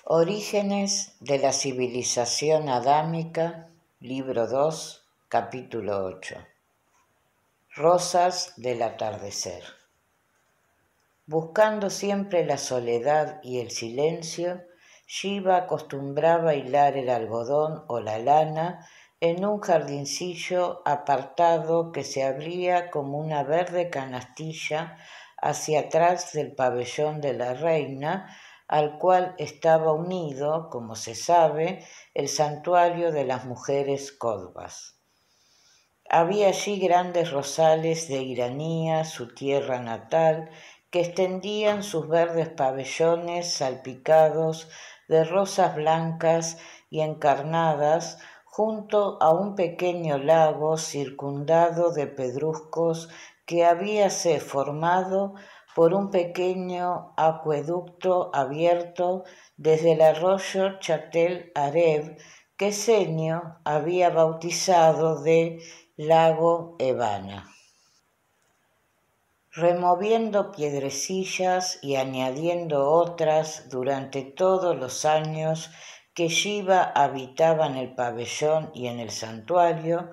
Orígenes de la civilización adámica, libro 2, capítulo 8. Rosas del atardecer. Buscando siempre la soledad y el silencio, Shiva acostumbraba hilar el algodón o la lana en un jardincillo apartado que se abría como una verde canastilla hacia atrás del pabellón de la reina, al cual estaba unido, como se sabe, el santuario de las mujeres Kodvas. Había allí grandes rosales de Iranía, su tierra natal, que extendían sus verdes pabellones salpicados de rosas blancas y encarnadas junto a un pequeño lago circundado de pedruscos que habíase formado por un pequeño acueducto abierto desde el arroyo Chatel Areb, que Senio había bautizado de lago Evana. Removiendo piedrecillas y añadiendo otras durante todos los años que Shiva habitaba en el pabellón y en el santuario,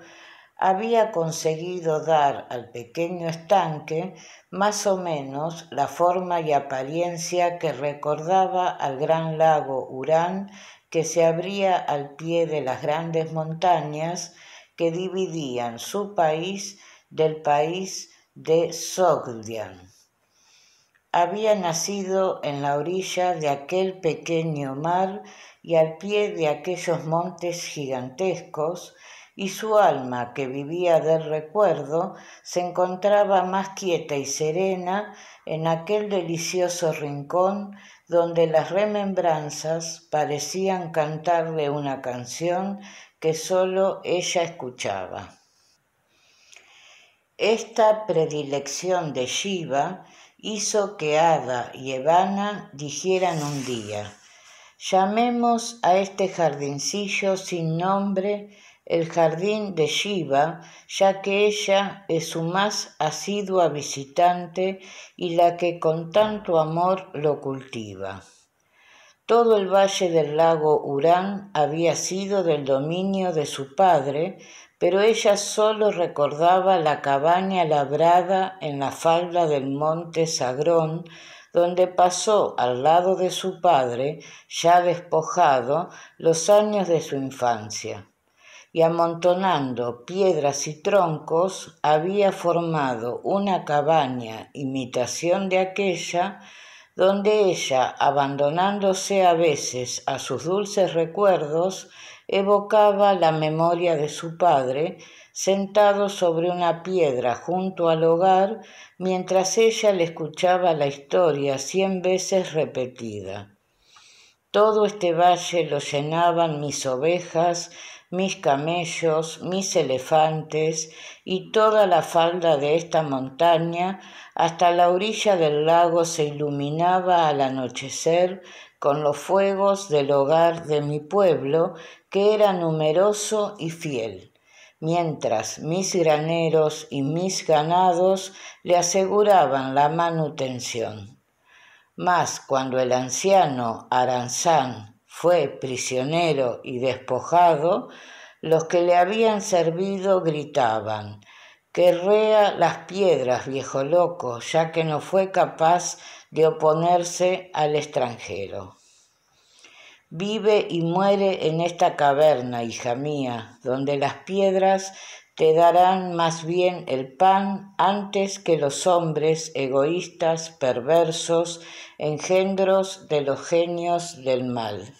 había conseguido dar al pequeño estanque más o menos la forma y apariencia que recordaba al gran lago Urán que se abría al pie de las grandes montañas que dividían su país del país de Sogdian. Había nacido en la orilla de aquel pequeño mar y al pie de aquellos montes gigantescos, y su alma, que vivía del recuerdo, se encontraba más quieta y serena en aquel delicioso rincón donde las remembranzas parecían cantarle una canción que sólo ella escuchaba. Esta predilección de Shiva hizo que Ada y Evana dijeran un día: llamemos a este jardincillo sin nombre el jardín de Shiva, ya que ella es su más asidua visitante y la que con tanto amor lo cultiva. Todo el valle del lago Urán había sido del dominio de su padre, pero ella sólo recordaba la cabaña labrada en la falda del monte Sagrón, donde pasó al lado de su padre, ya despojado, los años de su infancia, y amontonando piedras y troncos había formado una cabaña imitación de aquella, donde ella, abandonándose a veces a sus dulces recuerdos, evocaba la memoria de su padre, sentado sobre una piedra junto al hogar, mientras ella le escuchaba la historia 100 veces repetida. Todo este valle lo llenaban mis ovejas, mis camellos, mis elefantes y toda la falda de esta montaña, hasta la orilla del lago se iluminaba al anochecer con los fuegos del hogar de mi pueblo, que era numeroso y fiel, mientras mis graneros y mis ganados le aseguraban la manutención. Mas cuando el anciano Aranzán fue prisionero y despojado, los que le habían servido gritaban: «Querrea las piedras, viejo loco», ya que no fue capaz de oponerse al extranjero. Vive y muere en esta caverna, hija mía, donde las piedras te darán más bien el pan antes que los hombres egoístas, perversos, engendros de los genios del mal.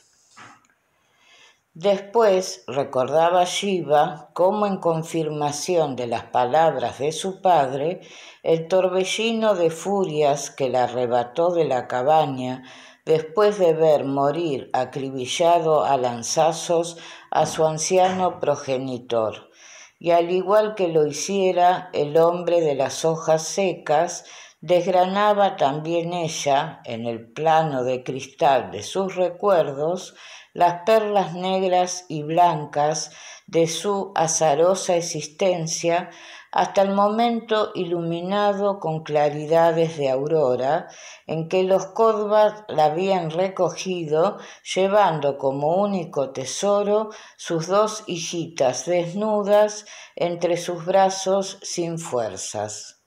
Después recordaba Shiva cómo, en confirmación de las palabras de su padre, el torbellino de furias que la arrebató de la cabaña después de ver morir acribillado a lanzazos a su anciano progenitor, y al igual que lo hiciera el hombre de las hojas secas, desgranaba también ella, en el plano de cristal de sus recuerdos, las perlas negras y blancas de su azarosa existencia, hasta el momento iluminado con claridades de aurora, en que los Córdova la habían recogido, llevando como único tesoro sus dos hijitas desnudas entre sus brazos sin fuerzas.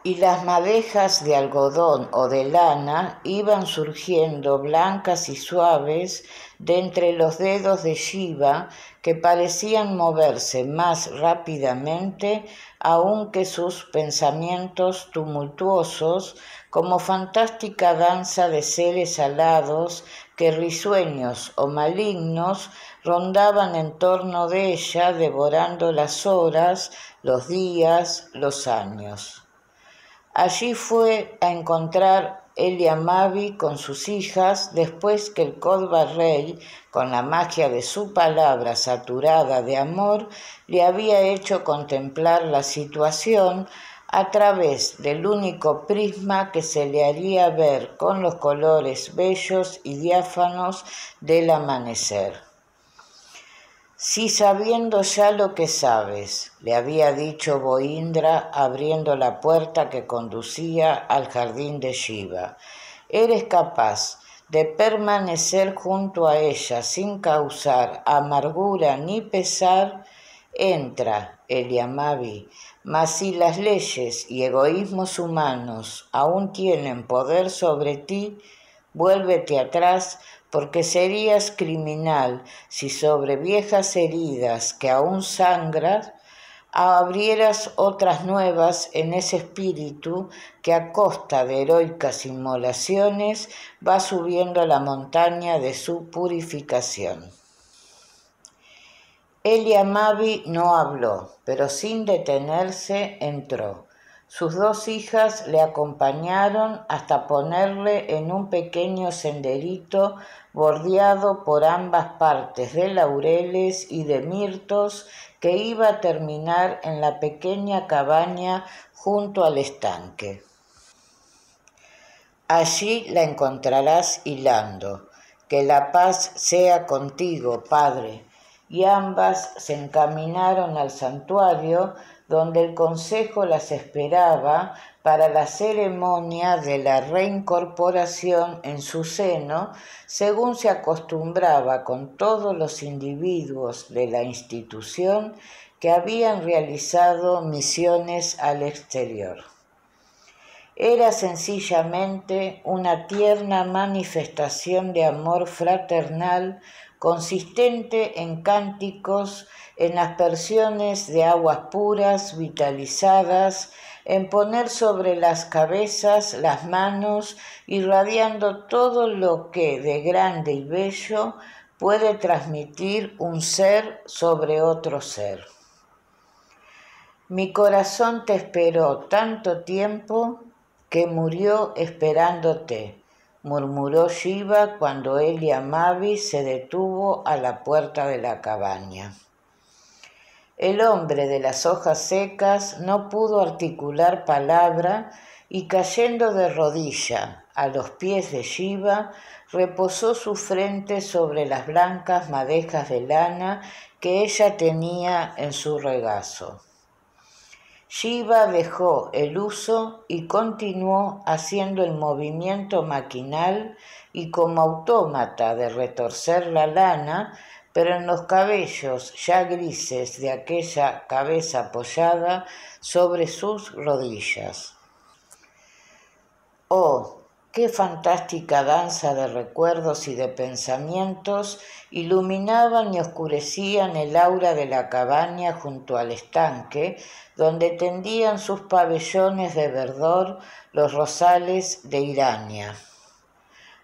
Y las madejas de algodón o de lana iban surgiendo blancas y suaves de entre los dedos de Shiva, que parecían moverse más rápidamente aun que sus pensamientos tumultuosos, como fantástica danza de seres alados que risueños o malignos rondaban en torno de ella, devorando las horas, los días, los años. Allí fue a encontrar Eliamabi con sus hijas después que el Córdova Rey, con la magia de su palabra saturada de amor, le había hecho contemplar la situación a través del único prisma que se le haría ver con los colores bellos y diáfanos del amanecer. Sí, sabiendo ya lo que sabes, le había dicho Boindra abriendo la puerta que conducía al jardín de Shiva, eres capaz de permanecer junto a ella sin causar amargura ni pesar, entra, Eliamabi, mas si las leyes y egoísmos humanos aún tienen poder sobre ti, vuélvete atrás, porque serías criminal si sobre viejas heridas que aún sangran abrieras otras nuevas en ese espíritu que a costa de heroicas inmolaciones va subiendo la montaña de su purificación. Eliamabi no habló, pero sin detenerse entró. Sus dos hijas le acompañaron hasta ponerle en un pequeño senderito bordeado por ambas partes de laureles y de mirtos que iba a terminar en la pequeña cabaña junto al estanque. Allí la encontrarás hilando. Que la paz sea contigo, Padre. Y ambas se encaminaron al santuario donde el consejo las esperaba para la ceremonia de la reincorporación en su seno, según se acostumbraba con todos los individuos de la institución que habían realizado misiones al exterior. Era sencillamente una tierna manifestación de amor fraternal consistente en cánticos, en aspersiones de aguas puras, vitalizadas, en poner sobre las cabezas las manos, irradiando todo lo que de grande y bello puede transmitir un ser sobre otro ser. Mi corazón te esperó tanto tiempo que murió esperándote, murmuró Shiva cuando Eliamabi se detuvo a la puerta de la cabaña. El hombre de las hojas secas no pudo articular palabra y cayendo de rodilla a los pies de Shiva, reposó su frente sobre las blancas madejas de lana que ella tenía en su regazo. Shiva dejó el uso y continuó haciendo el movimiento maquinal y como autómata de retorcer la lana, pero en los cabellos ya grises de aquella cabeza apoyada sobre sus rodillas. Oh, qué fantástica danza de recuerdos y de pensamientos iluminaban y oscurecían el aura de la cabaña junto al estanque, donde tendían sus pabellones de verdor los rosales de Irania.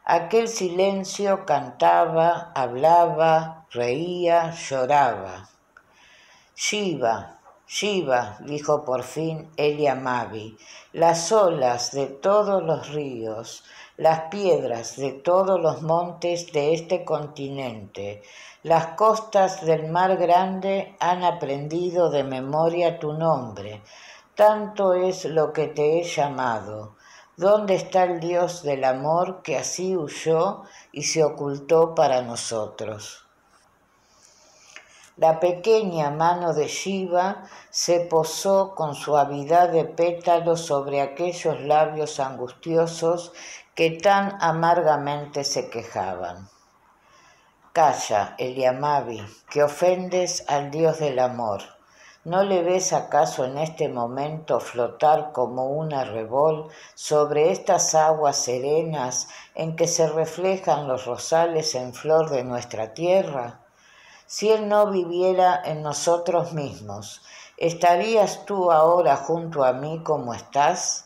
Aquel silencio cantaba, hablaba, reía, lloraba. Shiva, Shiva, dijo por fin Eliamabi, las olas de todos los ríos, las piedras de todos los montes de este continente, las costas del mar grande han aprendido de memoria tu nombre. tanto es lo que te he llamado. ¿Dónde está el Dios del amor que así huyó y se ocultó para nosotros? La pequeña mano de Shiva se posó con suavidad de pétalos sobre aquellos labios angustiosos que tan amargamente se quejaban. Calla, Eliamabi, que ofendes al Dios del amor. ¿No le ves acaso en este momento flotar como un arrebol sobre estas aguas serenas en que se reflejan los rosales en flor de nuestra tierra? Si Él no viviera en nosotros mismos, ¿estarías tú ahora junto a mí como estás?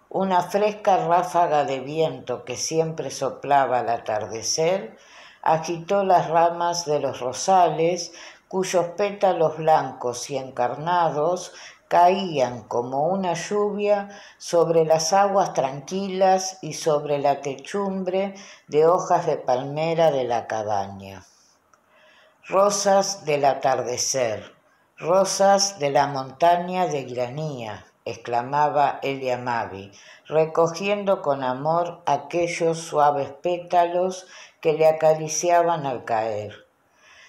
Una fresca ráfaga de viento que siempre soplaba al atardecer agitó las ramas de los rosales, cuyos pétalos blancos y encarnados caían como una lluvia sobre las aguas tranquilas y sobre la techumbre de hojas de palmera de la cabaña. Rosas del atardecer, rosas de la montaña de Iranía, exclamaba Eliamabi, recogiendo con amor aquellos suaves pétalos que le acariciaban al caer.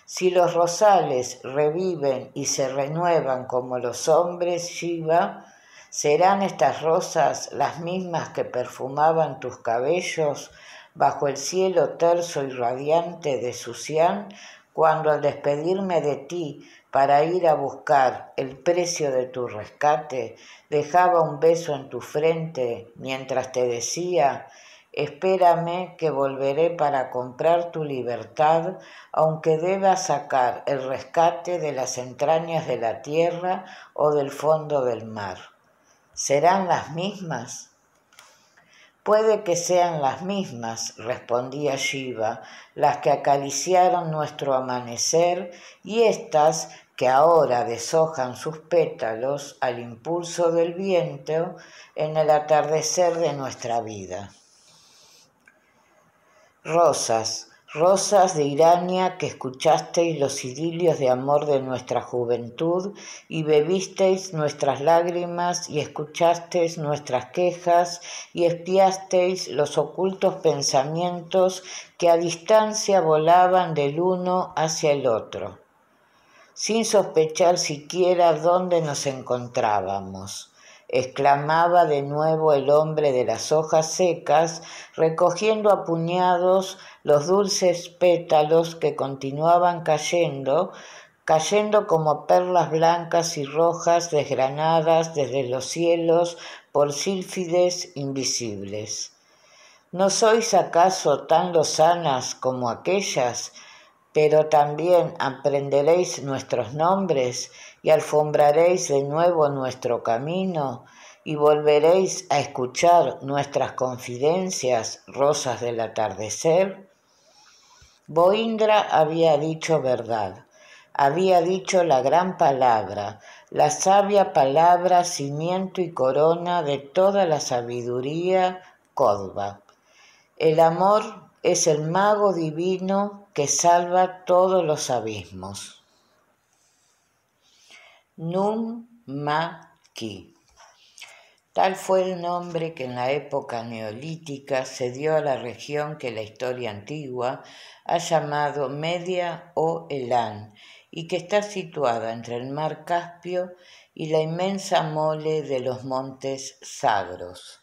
Si los rosales reviven y se renuevan como los hombres, Shiva, ¿serán estas rosas las mismas que perfumaban tus cabellos bajo el cielo terso y radiante de Susián, cuando al despedirme de ti para ir a buscar el precio de tu rescate, dejaba un beso en tu frente mientras te decía: espérame que volveré para comprar tu libertad, aunque deba sacar el rescate de las entrañas de la tierra o del fondo del mar? ¿Serán las mismas? Puede que sean las mismas, respondía Shiva, las que acariciaron nuestro amanecer y estas que ahora deshojan sus pétalos al impulso del viento en el atardecer de nuestra vida. Rosas, rosas de Irania que escuchasteis los idilios de amor de nuestra juventud y bebisteis nuestras lágrimas y escuchasteis nuestras quejas y espiasteis los ocultos pensamientos que a distancia volaban del uno hacia el otro, sin sospechar siquiera dónde nos encontrábamos. Exclamaba de nuevo el hombre de las hojas secas, recogiendo a puñados los dulces pétalos que continuaban cayendo como perlas blancas y rojas desgranadas desde los cielos por sílfides invisibles. ¿No sois acaso tan lozanas como aquellas? Pero también aprenderéis nuestros nombres y alfombraréis de nuevo nuestro camino y volveréis a escuchar nuestras confidencias, rosas del atardecer. Boindra había dicho verdad, había dicho la gran palabra, la sabia palabra, cimiento y corona de toda la sabiduría Kodva. El amor es el mago divino que salva todos los abismos. Nun-ma-ki. Tal fue el nombre que en la época neolítica se dio a la región que la historia antigua ha llamado Media o Elán y que está situada entre el mar Caspio y la inmensa mole de los montes Zagros.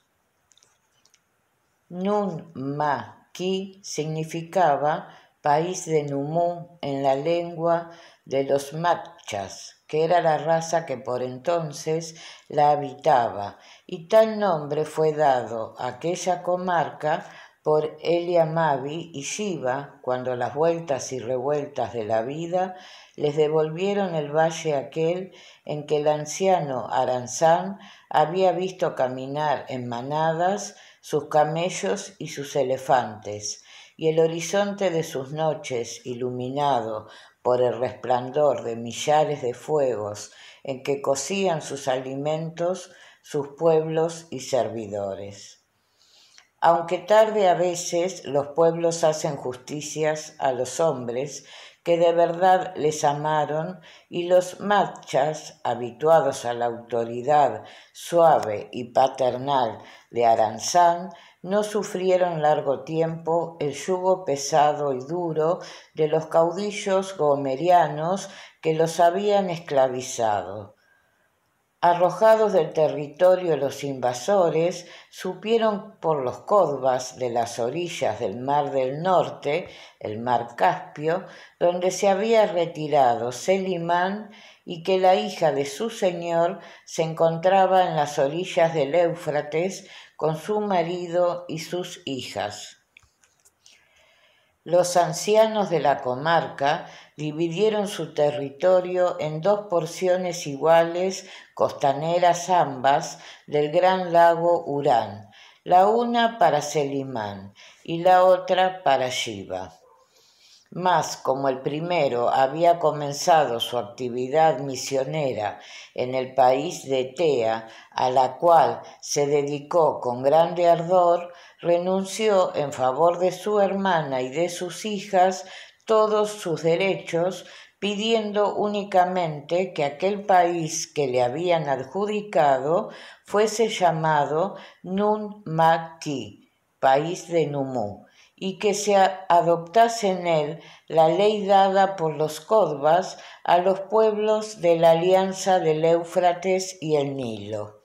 Nun-ma-ki significaba país de Numú en la lengua de los Makchas, que era la raza que por entonces la habitaba, y tal nombre fue dado a aquella comarca por Eliamabi y Shiva cuando las vueltas y revueltas de la vida les devolvieron el valle aquel en que el anciano Aranzán había visto caminar en manadas sus camellos y sus elefantes, y el horizonte de sus noches iluminado por el resplandor de millares de fuegos en que cocían sus alimentos sus pueblos y servidores. Aunque tarde a veces los pueblos hacen justicias a los hombres que de verdad les amaron, y los machas, habituados a la autoridad suave y paternal de Aranzán, no sufrieron largo tiempo el yugo pesado y duro de los caudillos gomerianos que los habían esclavizado. Arrojados del territorio los invasores, supieron por los codvas de las orillas del Mar del Norte, el Mar Caspio, donde se había retirado Selimán y que la hija de su señor se encontraba en las orillas del Éufrates con su marido y sus hijas. Los ancianos de la comarca dividieron su territorio en dos porciones iguales, costaneras ambas, del gran lago Urán, la una para Selimán y la otra para Shiva. Mas como el primero había comenzado su actividad misionera en el país de Tea, a la cual se dedicó con grande ardor, renunció en favor de su hermana y de sus hijas todos sus derechos, pidiendo únicamente que aquel país que le habían adjudicado fuese llamado Nun Ma Ki, país de Numú, y que se adoptase en él la ley dada por los codvas a los pueblos de la alianza del Éufrates y el Nilo.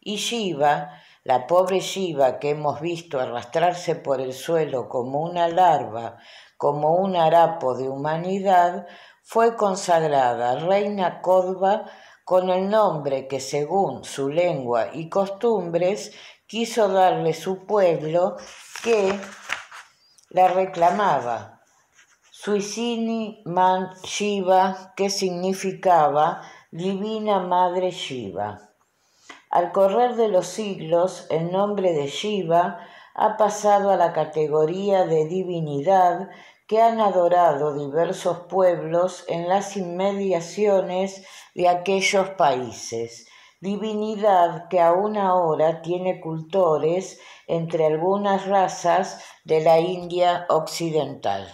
Y Shiva, la pobre Shiva que hemos visto arrastrarse por el suelo como una larva, como un harapo de humanidad, fue consagrada reina codva con el nombre que según su lengua y costumbres quiso darle su pueblo que la reclamaba, Suisini Man Shiva, que significaba Divina Madre Shiva. Al correr de los siglos, el nombre de Shiva ha pasado a la categoría de divinidad que han adorado diversos pueblos en las inmediaciones de aquellos países, divinidad que aún ahora tiene cultores entre algunas razas de la India occidental.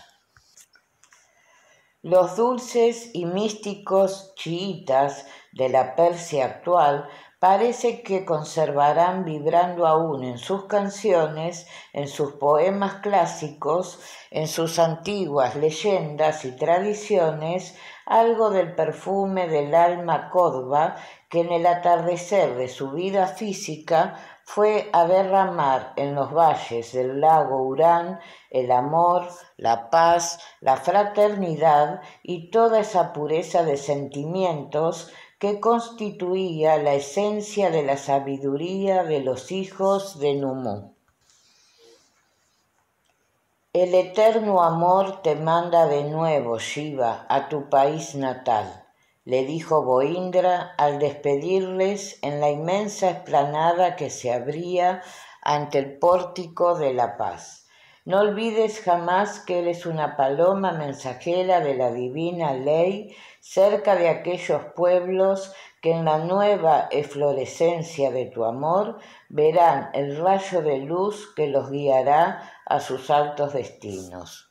Los dulces y místicos chiítas de la Persia actual parece que conservarán vibrando aún en sus canciones, en sus poemas clásicos, en sus antiguas leyendas y tradiciones, algo del perfume del alma codva que en el atardecer de su vida física fue a derramar en los valles del lago Urán el amor, la paz, la fraternidad y toda esa pureza de sentimientos que constituía la esencia de la sabiduría de los hijos de Numú. El eterno amor te manda de nuevo, Shiva, a tu país natal, le dijo Boindra al despedirles en la inmensa explanada que se abría ante el pórtico de la paz. No olvides jamás que eres una paloma mensajera de la divina ley cerca de aquellos pueblos que en la nueva eflorescencia de tu amor verán el rayo de luz que los guiará a sus altos destinos.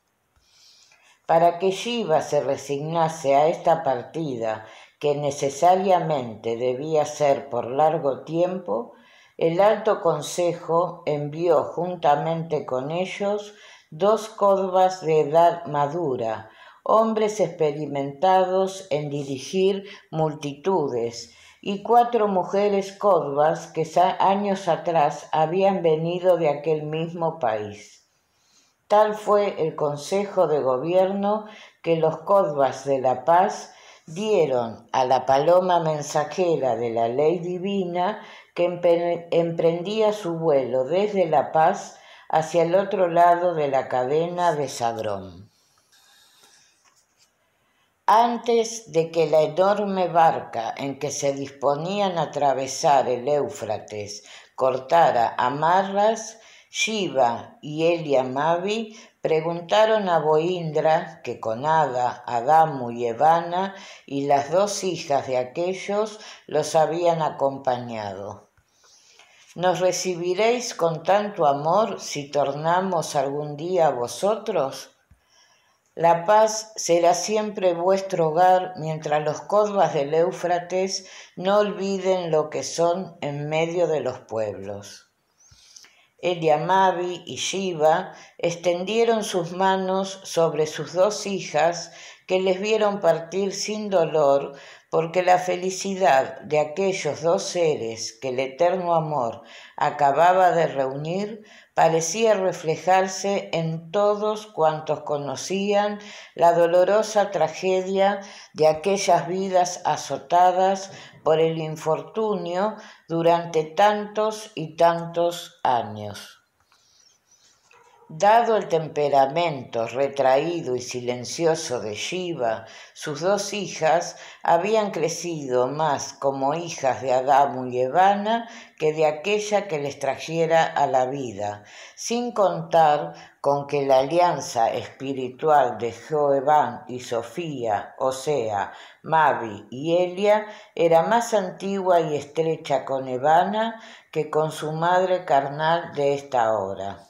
Para que Shiva se resignase a esta partida, que necesariamente debía ser por largo tiempo, el Alto Consejo envió juntamente con ellos 2 codvas de edad madura, hombres experimentados en dirigir multitudes, y 4 mujeres codvas que años atrás habían venido de aquel mismo país. Tal fue el consejo de gobierno que los codvas de la paz dieron a la paloma mensajera de la ley divina que emprendía su vuelo desde La Paz hacia el otro lado de la cadena de Sagrón. Antes de que la enorme barca en que se disponían a atravesar el Éufrates cortara amarras, Shiva y Eliamavi preguntaron a Boindra, que con Ada, Adamu y Evana y las 2 hijas de aquellos los habían acompañado. ¿Nos recibiréis con tanto amor si tornamos algún día a vosotros? La paz será siempre vuestro hogar mientras los codvas del Éufrates no olviden lo que son en medio de los pueblos. Eliamabi y Shiva extendieron sus manos sobre sus dos hijas, que les vieron partir sin dolor, porque la felicidad de aquellos dos seres que el eterno amor acababa de reunir parecía reflejarse en todos cuantos conocían la dolorosa tragedia de aquellas vidas azotadas por el infortunio durante tantos y tantos años. Dado el temperamento retraído y silencioso de Shiva, sus dos hijas habían crecido más como hijas de Adamo y Evana que de aquella que les trajera a la vida, sin contar con que la alianza espiritual de Joevan y Sofía, o sea, Mavi y Elia, era más antigua y estrecha con Evana que con su madre carnal de esta hora.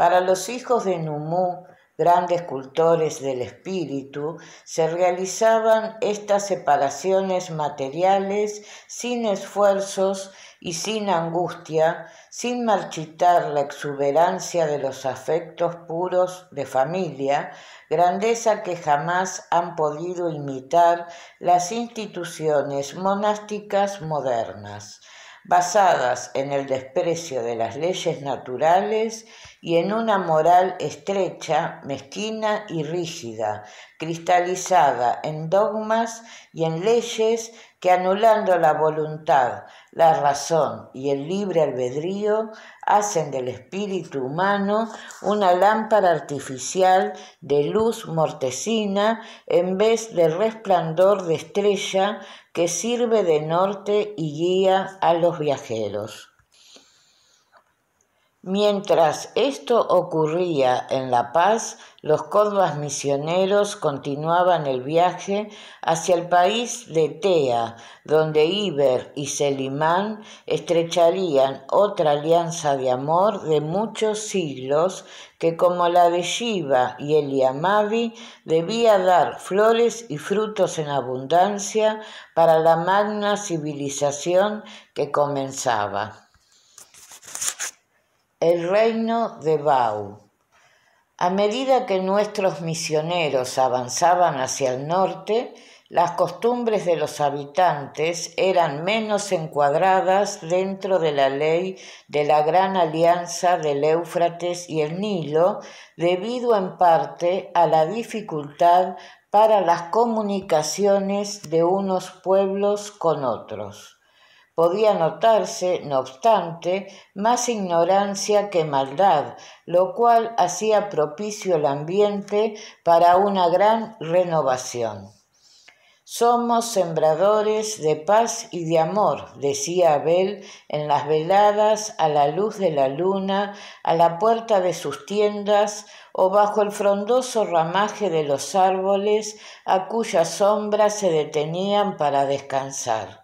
Para los hijos de Numú, grandes cultores del espíritu, se realizaban estas separaciones materiales sin esfuerzos y sin angustia, sin marchitar la exuberancia de los afectos puros de familia, grandeza que jamás han podido imitar las instituciones monásticas modernas, basadas en el desprecio de las leyes naturales y en una moral estrecha, mezquina y rígida, cristalizada en dogmas y en leyes que, anulando la voluntad, la razón y el libre albedrío, hacen del espíritu humano una lámpara artificial de luz mortecina en vez de resplandor de estrella que sirve de norte y guía a los viajeros. Mientras esto ocurría en La Paz, los codvas misioneros continuaban el viaje hacia el país de Tea, donde Iber y Selimán estrecharían otra alianza de amor de muchos siglos que, como la de Shiva y Eliamabi, debía dar flores y frutos en abundancia para la magna civilización que comenzaba. El reino de Bau. A medida que nuestros misioneros avanzaban hacia el norte, las costumbres de los habitantes eran menos encuadradas dentro de la ley de la gran alianza del Éufrates y el Nilo, debido en parte a la dificultad para las comunicaciones de unos pueblos con otros. Podía notarse, no obstante, más ignorancia que maldad, lo cual hacía propicio el ambiente para una gran renovación. Somos sembradores de paz y de amor, decía Abel en las veladas a la luz de la luna, a la puerta de sus tiendas o bajo el frondoso ramaje de los árboles a cuya sombra se detenían para descansar.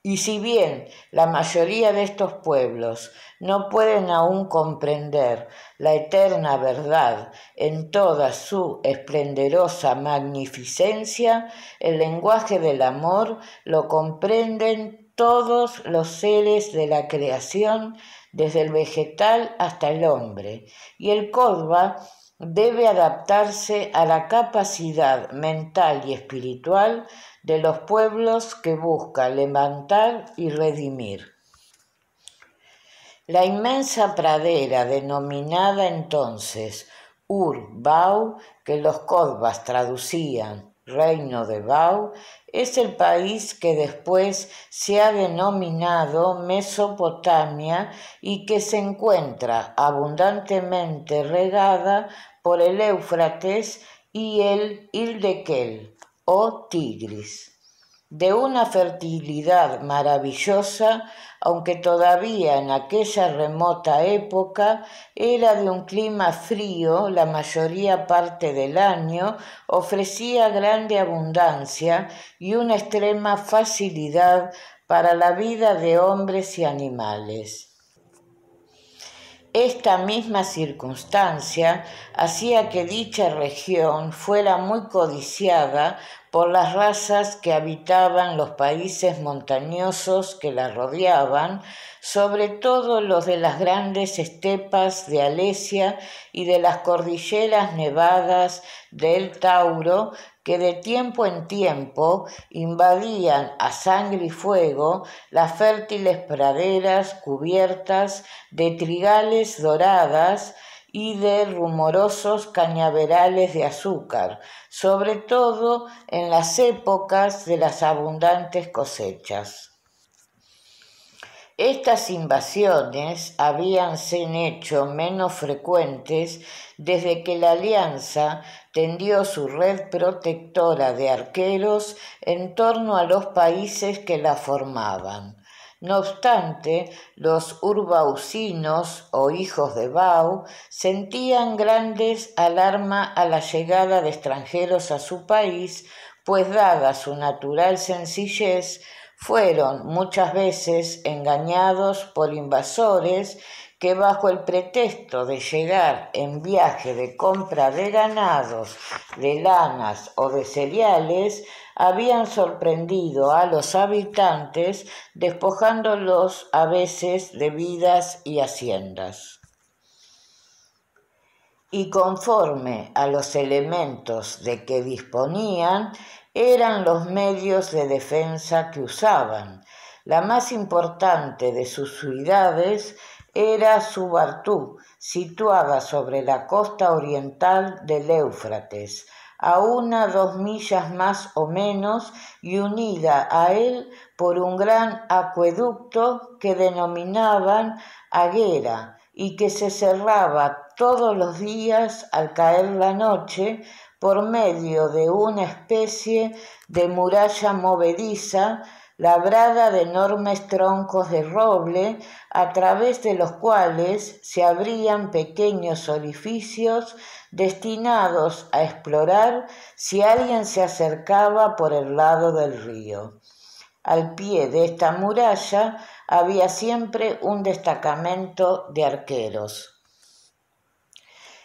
Y si bien la mayoría de estos pueblos no pueden aún comprender la eterna verdad en toda su esplendorosa magnificencia, el lenguaje del amor lo comprenden todos los seres de la creación, desde el vegetal hasta el hombre, y el codva debe adaptarse a la capacidad mental y espiritual de los pueblos que busca levantar y redimir. La inmensa pradera denominada entonces Ur-Bau, que los codvas traducían Reino de Bau, es el país que después se ha denominado Mesopotamia y que se encuentra abundantemente regada por el Éufrates y el Hiddekel o Tigris, de una fertilidad maravillosa, aunque todavía en aquella remota época era de un clima frío la mayoría parte del año, ofrecía grande abundancia y una extrema facilidad para la vida de hombres y animales. Esta misma circunstancia hacía que dicha región fuera muy codiciada por las razas que habitaban los países montañosos que la rodeaban, sobre todo los de las grandes estepas de Alesia y de las cordilleras nevadas del Tauro, que de tiempo en tiempo invadían a sangre y fuego las fértiles praderas cubiertas de trigales doradas y de rumorosos cañaverales de azúcar, sobre todo en las épocas de las abundantes cosechas. Estas invasiones habíanse hecho menos frecuentes desde que la Alianza tendió su red protectora de arqueros en torno a los países que la formaban. No obstante, los urbaucinos o hijos de Bau sentían grandes alarma a la llegada de extranjeros a su país, pues dada su natural sencillez, fueron muchas veces engañados por invasores que bajo el pretexto de llegar en viaje de compra de ganados, de lanas o de cereales, habían sorprendido a los habitantes despojándolos a veces de vidas y haciendas. Y conforme a los elementos de que disponían, eran los medios de defensa que usaban. La más importante de sus ciudades era Subartú, situada sobre la costa oriental del Éufrates, a 2 millas más o menos, y unida a él por un gran acueducto que denominaban Aguera, y que se cerraba todos los días al caer la noche por medio de una especie de muralla movediza labrada de enormes troncos de roble, a través de los cuales se abrían pequeños orificios destinados a explorar si alguien se acercaba por el lado del río. Al pie de esta muralla había siempre un destacamento de arqueros.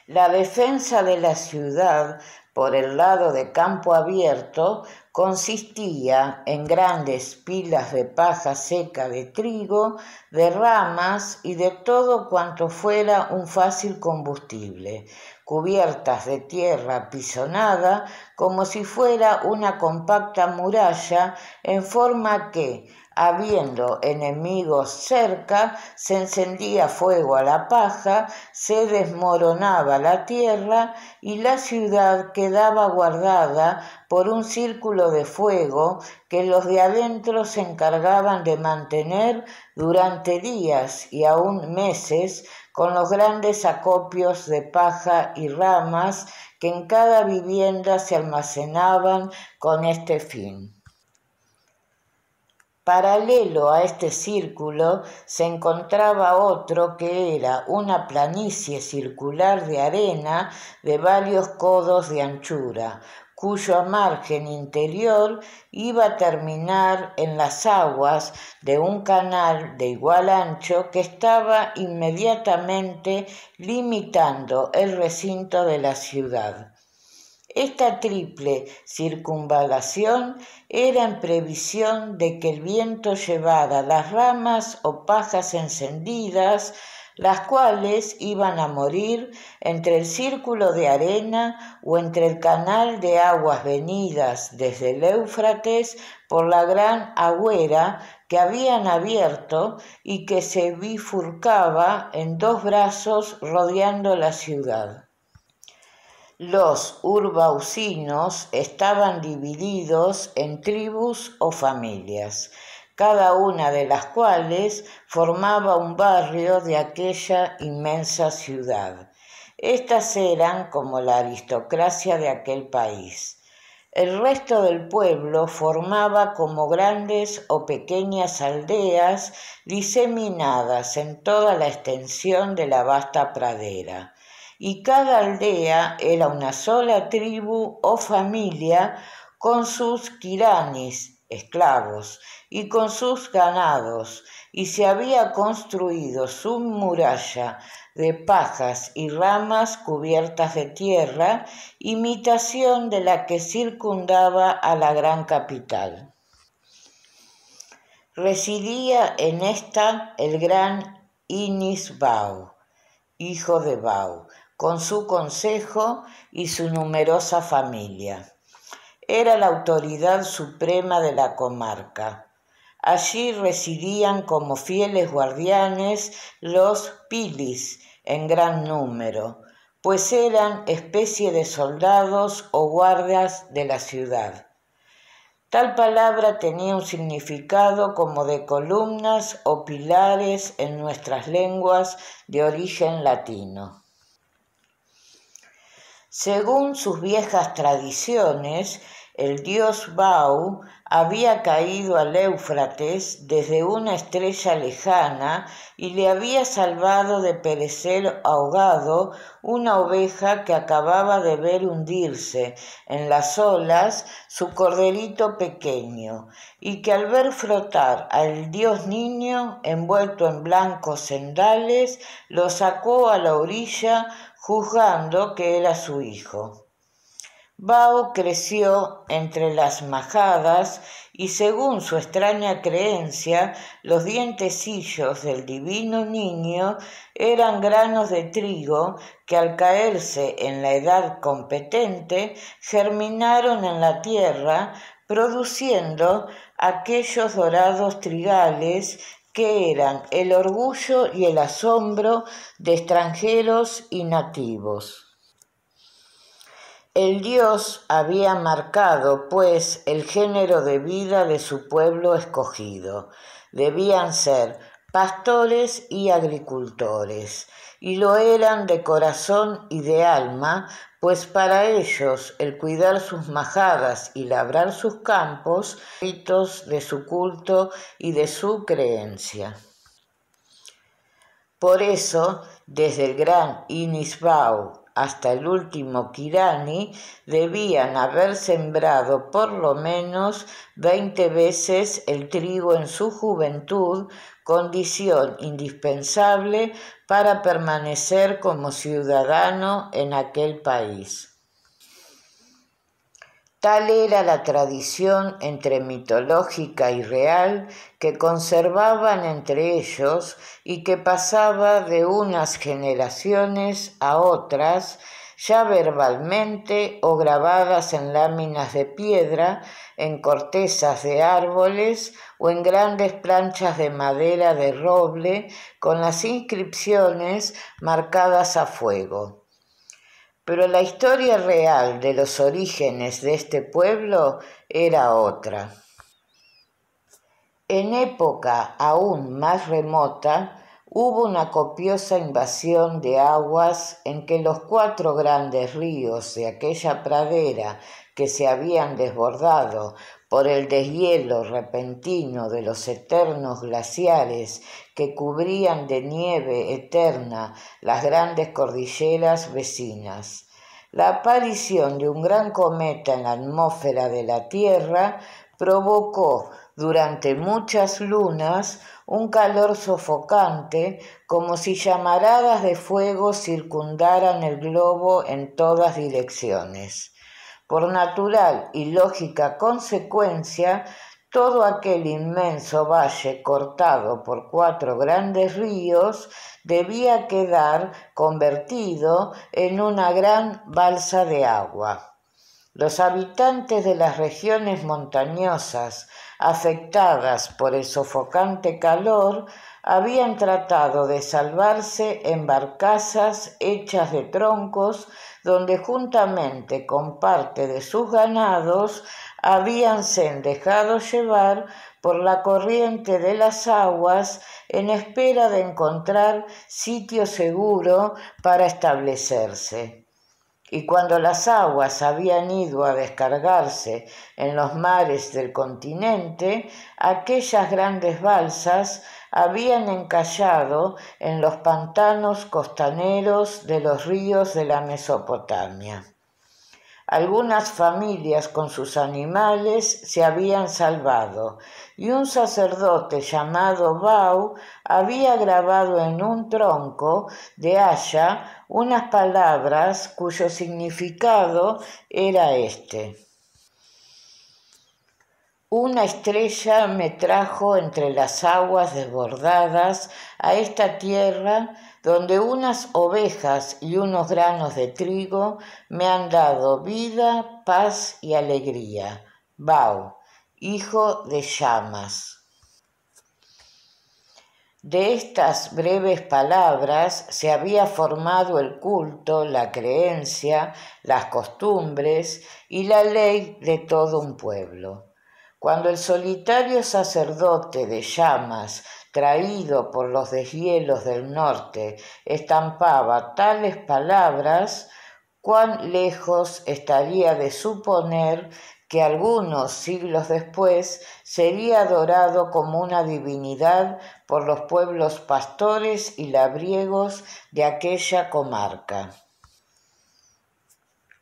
La defensa de la ciudad por el lado de campo abierto consistía en grandes pilas de paja seca de trigo, de ramas y de todo cuanto fuera un fácil combustible, cubiertas de tierra apisonada como si fuera una compacta muralla, en forma que, habiendo enemigos cerca, se encendía fuego a la paja, se desmoronaba la tierra y la ciudad quedaba guardada por un círculo de fuego que los de adentro se encargaban de mantener durante días y aún meses con los grandes acopios de paja y ramas que en cada vivienda se almacenaban con este fin. Paralelo a este círculo se encontraba otro que era una planicie circular de arena de varios codos de anchura, cuyo margen interior iba a terminar en las aguas de un canal de igual ancho que estaba inmediatamente limitando el recinto de la ciudad. Esta triple circunvalación era en previsión de que el viento llevara las ramas o pajas encendidas, las cuales iban a morir entre el círculo de arena o entre el canal de aguas venidas desde el Éufrates por la gran agüera que habían abierto y que se bifurcaba en 2 brazos rodeando la ciudad. Los urbaucinos estaban divididos en tribus o familias, cada una de las cuales formaba un barrio de aquella inmensa ciudad. Estas eran como la aristocracia de aquel país. El resto del pueblo formaba como grandes o pequeñas aldeas diseminadas en toda la extensión de la vasta pradera. Y cada aldea era una sola tribu o familia con sus kiranis, esclavos, y con sus ganados, y se había construido su muralla de pajas y ramas cubiertas de tierra, imitación de la que circundaba a la gran capital. Residía en esta el gran Inis Bau, hijo de Bau, con su consejo y su numerosa familia. Era la autoridad suprema de la comarca. Allí residían como fieles guardianes los pilis en gran número, pues eran especie de soldados o guardias de la ciudad. Tal palabra tenía un significado como de columnas o pilares en nuestras lenguas de origen latino. Según sus viejas tradiciones, el dios Bau había caído al Éufrates desde una estrella lejana y le había salvado de perecer ahogado una oveja que acababa de ver hundirse en las olas su corderito pequeño, y que al ver flotar al dios niño envuelto en blancos cendales lo sacó a la orilla juzgando que era su hijo. Bau creció entre las majadas y, según su extraña creencia, los dientecillos del divino niño eran granos de trigo que al caerse en la edad competente germinaron en la tierra, produciendo aquellos dorados trigales que eran el orgullo y el asombro de extranjeros y nativos. El dios había marcado, pues, el género de vida de su pueblo escogido. Debían ser pastores y agricultores, y lo eran de corazón y de alma, pues para ellos el cuidar sus majadas y labrar sus campos, ritos de su culto y de su creencia. Por eso, desde el gran Inis Bau hasta el último Kirani, debían haber sembrado por lo menos 20 veces el trigo en su juventud, condición indispensable para permanecer como ciudadano en aquel país. Tal era la tradición entre mitológica y real que conservaban entre ellos y que pasaba de unas generaciones a otras, ya verbalmente o grabadas en láminas de piedra, en cortezas de árboles o en grandes planchas de madera de roble con las inscripciones marcadas a fuego. Pero la historia real de los orígenes de este pueblo era otra. En época aún más remota, hubo una copiosa invasión de aguas en que los 4 grandes ríos de aquella pradera que se habían desbordado por el deshielo repentino de los eternos glaciares que cubrían de nieve eterna las grandes cordilleras vecinas. La aparición de un gran cometa en la atmósfera de la Tierra provocó durante muchas lunas un calor sofocante, como si llamaradas de fuego circundaran el globo en todas direcciones. Por natural y lógica consecuencia, todo aquel inmenso valle cortado por 4 grandes ríos debía quedar convertido en una gran balsa de agua. Los habitantes de las regiones montañosas afectadas por el sofocante calor habían tratado de salvarse en barcazas hechas de troncos donde juntamente con parte de sus ganados habíanse dejado llevar por la corriente de las aguas en espera de encontrar sitio seguro para establecerse. Y cuando las aguas habían ido a descargarse en los mares del continente, aquellas grandes balsas habían encallado en los pantanos costaneros de los ríos de la Mesopotamia. Algunas familias con sus animales se habían salvado, y un sacerdote llamado Bau había grabado en un tronco de haya unas palabras cuyo significado era este: una estrella me trajo entre las aguas desbordadas a esta tierra donde unas ovejas y unos granos de trigo me han dado vida, paz y alegría. Bau, hijo de Llamas. De estas breves palabras se había formado el culto, la creencia, las costumbres y la ley de todo un pueblo. Cuando el solitario sacerdote de Llamas, traído por los deshielos del norte, estampaba tales palabras, cuán lejos estaría de suponer que algunos siglos después sería adorado como una divinidad por los pueblos pastores y labriegos de aquella comarca.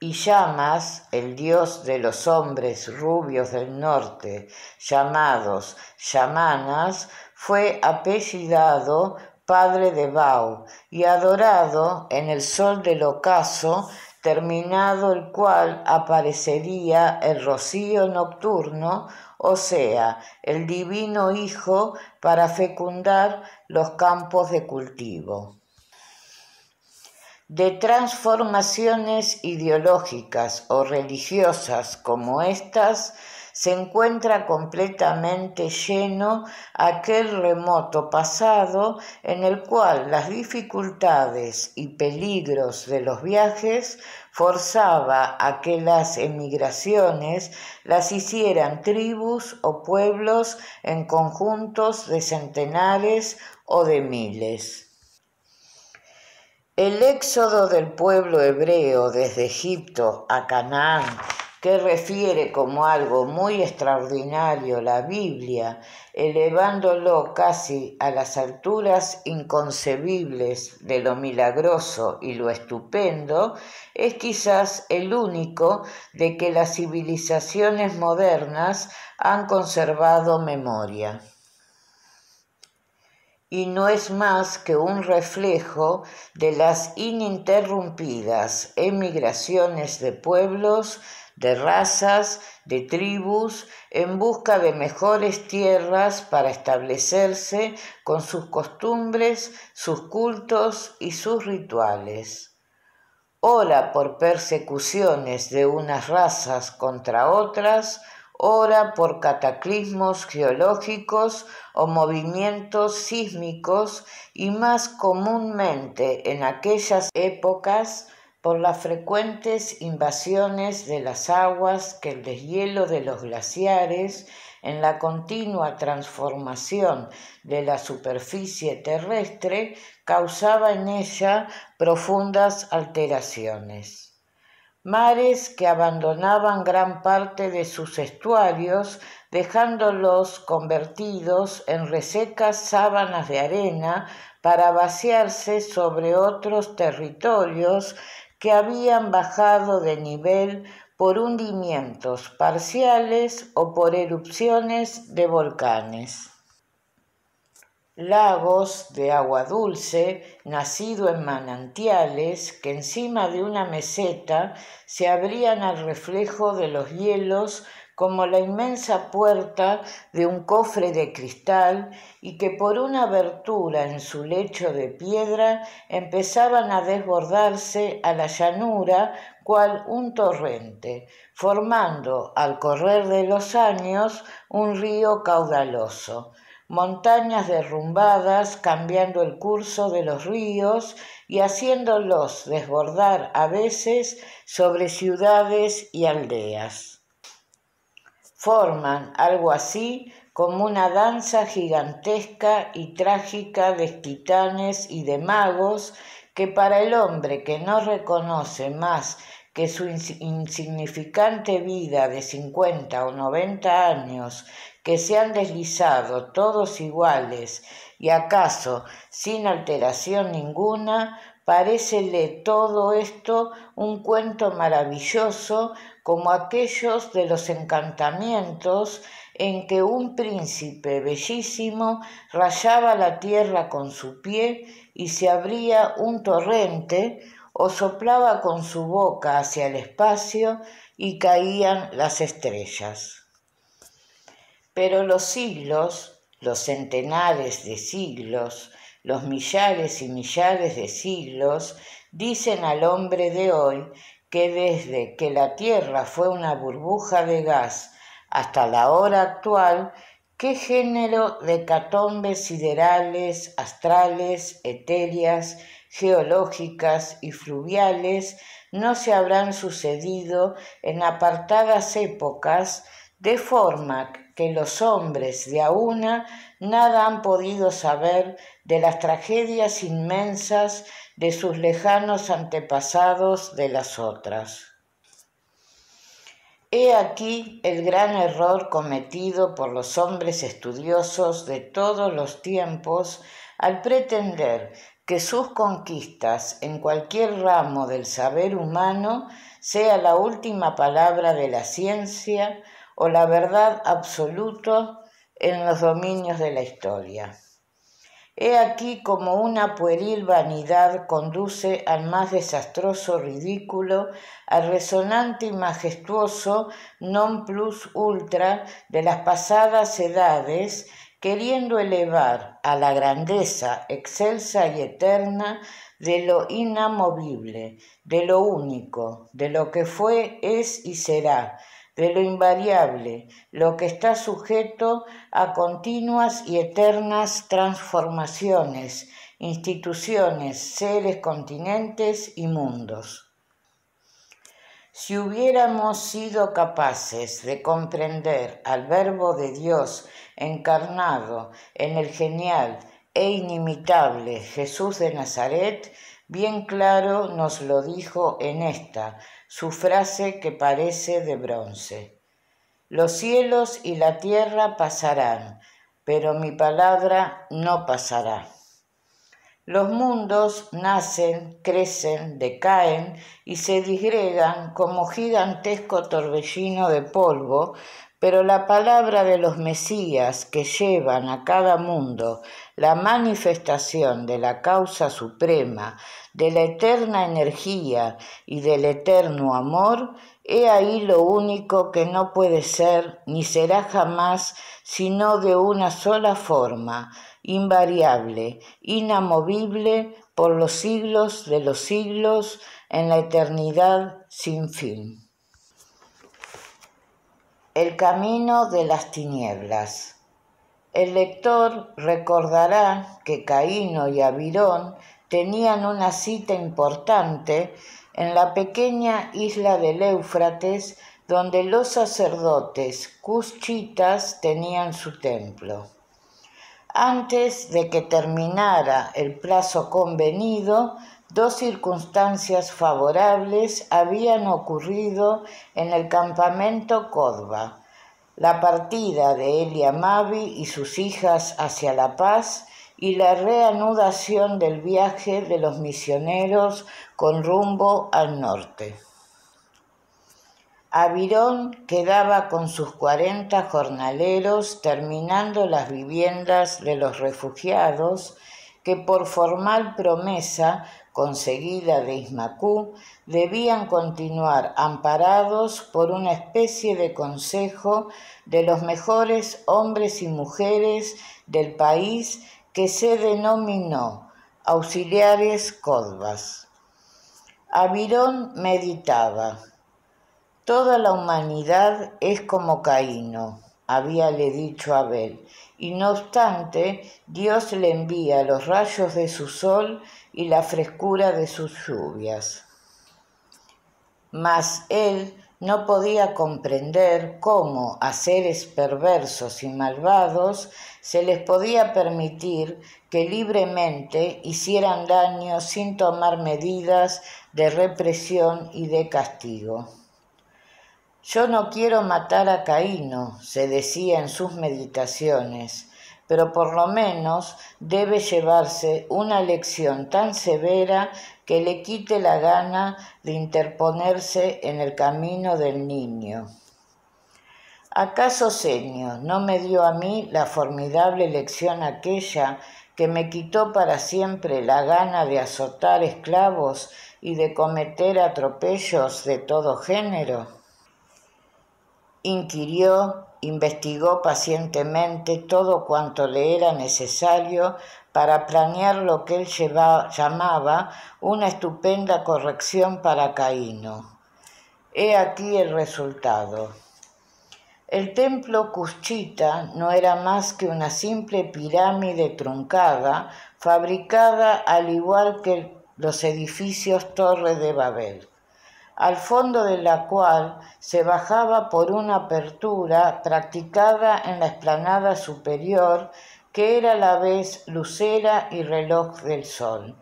Y Llamas, el dios de los hombres rubios del norte, llamados Yamanas, fue apellidado padre de Bau y adorado en el sol del ocaso, terminado el cual aparecería el rocío nocturno, o sea, el divino Hijo para fecundar los campos de cultivo. De transformaciones ideológicas o religiosas como estas, se encuentra completamente lleno aquel remoto pasado en el cual las dificultades y peligros de los viajes forzaba a que las emigraciones las hicieran tribus o pueblos en conjuntos de centenares o de miles. El éxodo del pueblo hebreo desde Egipto a Canaán, que refiere como algo muy extraordinario la Biblia, elevándolo casi a las alturas inconcebibles de lo milagroso y lo estupendo, es quizás el único de que las civilizaciones modernas han conservado memoria. Y no es más que un reflejo de las ininterrumpidas emigraciones de pueblos, de razas, de tribus, en busca de mejores tierras para establecerse con sus costumbres, sus cultos y sus rituales. Ora por persecuciones de unas razas contra otras, ora por cataclismos geológicos o movimientos sísmicos y más comúnmente en aquellas épocas por las frecuentes invasiones de las aguas que el deshielo de los glaciares, en la continua transformación de la superficie terrestre, causaba en ella profundas alteraciones. Mares que abandonaban gran parte de sus estuarios, dejándolos convertidos en resecas sábanas de arena para vaciarse sobre otros territorios que habían bajado de nivel por hundimientos parciales o por erupciones de volcanes. Lagos de agua dulce, nacido en manantiales, que encima de una meseta se abrían al reflejo de los hielos como la inmensa puerta de un cofre de cristal y que por una abertura en su lecho de piedra empezaban a desbordarse a la llanura cual un torrente, formando al correr de los años un río caudaloso. Montañas derrumbadas cambiando el curso de los ríos y haciéndolos desbordar a veces sobre ciudades y aldeas. Forman algo así como una danza gigantesca y trágica de titanes y de magos que para el hombre que no reconoce más que su insignificante vida de 50 o 90 años, que se han deslizado todos iguales y acaso sin alteración ninguna, parécele todo esto un cuento maravilloso como aquellos de los encantamientos en que un príncipe bellísimo rayaba la tierra con su pie y se abría un torrente, o soplaba con su boca hacia el espacio y caían las estrellas. Pero los siglos, los centenares de siglos, los millares y millares de siglos, dicen al hombre de hoy que desde que la Tierra fue una burbuja de gas hasta la hora actual, qué género de hecatombes siderales, astrales, etéreas, geológicas y fluviales no se habrán sucedido en apartadas épocas, de forma que los hombres de a una nada han podido saber de las tragedias inmensas de sus lejanos antepasados de las otras. He aquí el gran error cometido por los hombres estudiosos de todos los tiempos al pretender que sus conquistas en cualquier ramo del saber humano sea la última palabra de la ciencia o la verdad absoluta en los dominios de la historia. He aquí como una pueril vanidad conduce al más desastroso ridículo, al resonante y majestuoso non plus ultra de las pasadas edades, queriendo elevar a la grandeza excelsa y eterna de lo inamovible, de lo único, de lo que fue, es y será, de lo invariable, lo que está sujeto a continuas y eternas transformaciones, instituciones, seres, continentes y mundos. Si hubiéramos sido capaces de comprender al Verbo de Dios encarnado en el genial e inimitable Jesús de Nazaret, bien claro nos lo dijo en esta, su frase que parece de bronce: los cielos y la tierra pasarán, pero mi palabra no pasará. Los mundos nacen, crecen, decaen y se disgregan como gigantesco torbellino de polvo, pero la palabra de los Mesías que llevan a cada mundo la manifestación de la causa suprema, de la eterna energía y del eterno amor, he ahí lo único que no puede ser ni será jamás sino de una sola forma, invariable, inamovible por los siglos de los siglos, en la eternidad sin fin. El camino de las tinieblas. El lector recordará que Caíno y Abirón tenían una cita importante en la pequeña isla del Éufrates, donde los sacerdotes cuschitas tenían su templo. Antes de que terminara el plazo convenido, dos circunstancias favorables habían ocurrido en el campamento Codba: la partida de Eliamabi y sus hijas hacia La Paz y la reanudación del viaje de los misioneros con rumbo al norte. Abirón quedaba con sus 40 jornaleros terminando las viviendas de los refugiados que por formal promesa conseguida de Ismacú debían continuar amparados por una especie de consejo de los mejores hombres y mujeres del país que se denominó Auxiliares Codbas. Abirón meditaba: toda la humanidad es como Caíno, habíale dicho Abel, y no obstante Dios le envía los rayos de su sol y la frescura de sus lluvias. Mas él no podía comprender cómo a seres perversos y malvados se les podía permitir que libremente hicieran daño sin tomar medidas de represión y de castigo. Yo no quiero matar a Caíno, se decía en sus meditaciones, pero por lo menos debe llevarse una lección tan severa que le quite la gana de interponerse en el camino del niño. ¿Acaso Senio no me dio a mí la formidable lección aquella que me quitó para siempre la gana de azotar esclavos y de cometer atropellos de todo género? Inquirió, investigó pacientemente todo cuanto le era necesario para planear lo que él llamaba una estupenda corrección para Caíno. He aquí el resultado. El templo Kushchita no era más que una simple pirámide truncada, fabricada al igual que los edificios Torre de Babel, al fondo de la cual se bajaba por una apertura practicada en la explanada superior, que era a la vez lucera y reloj del sol.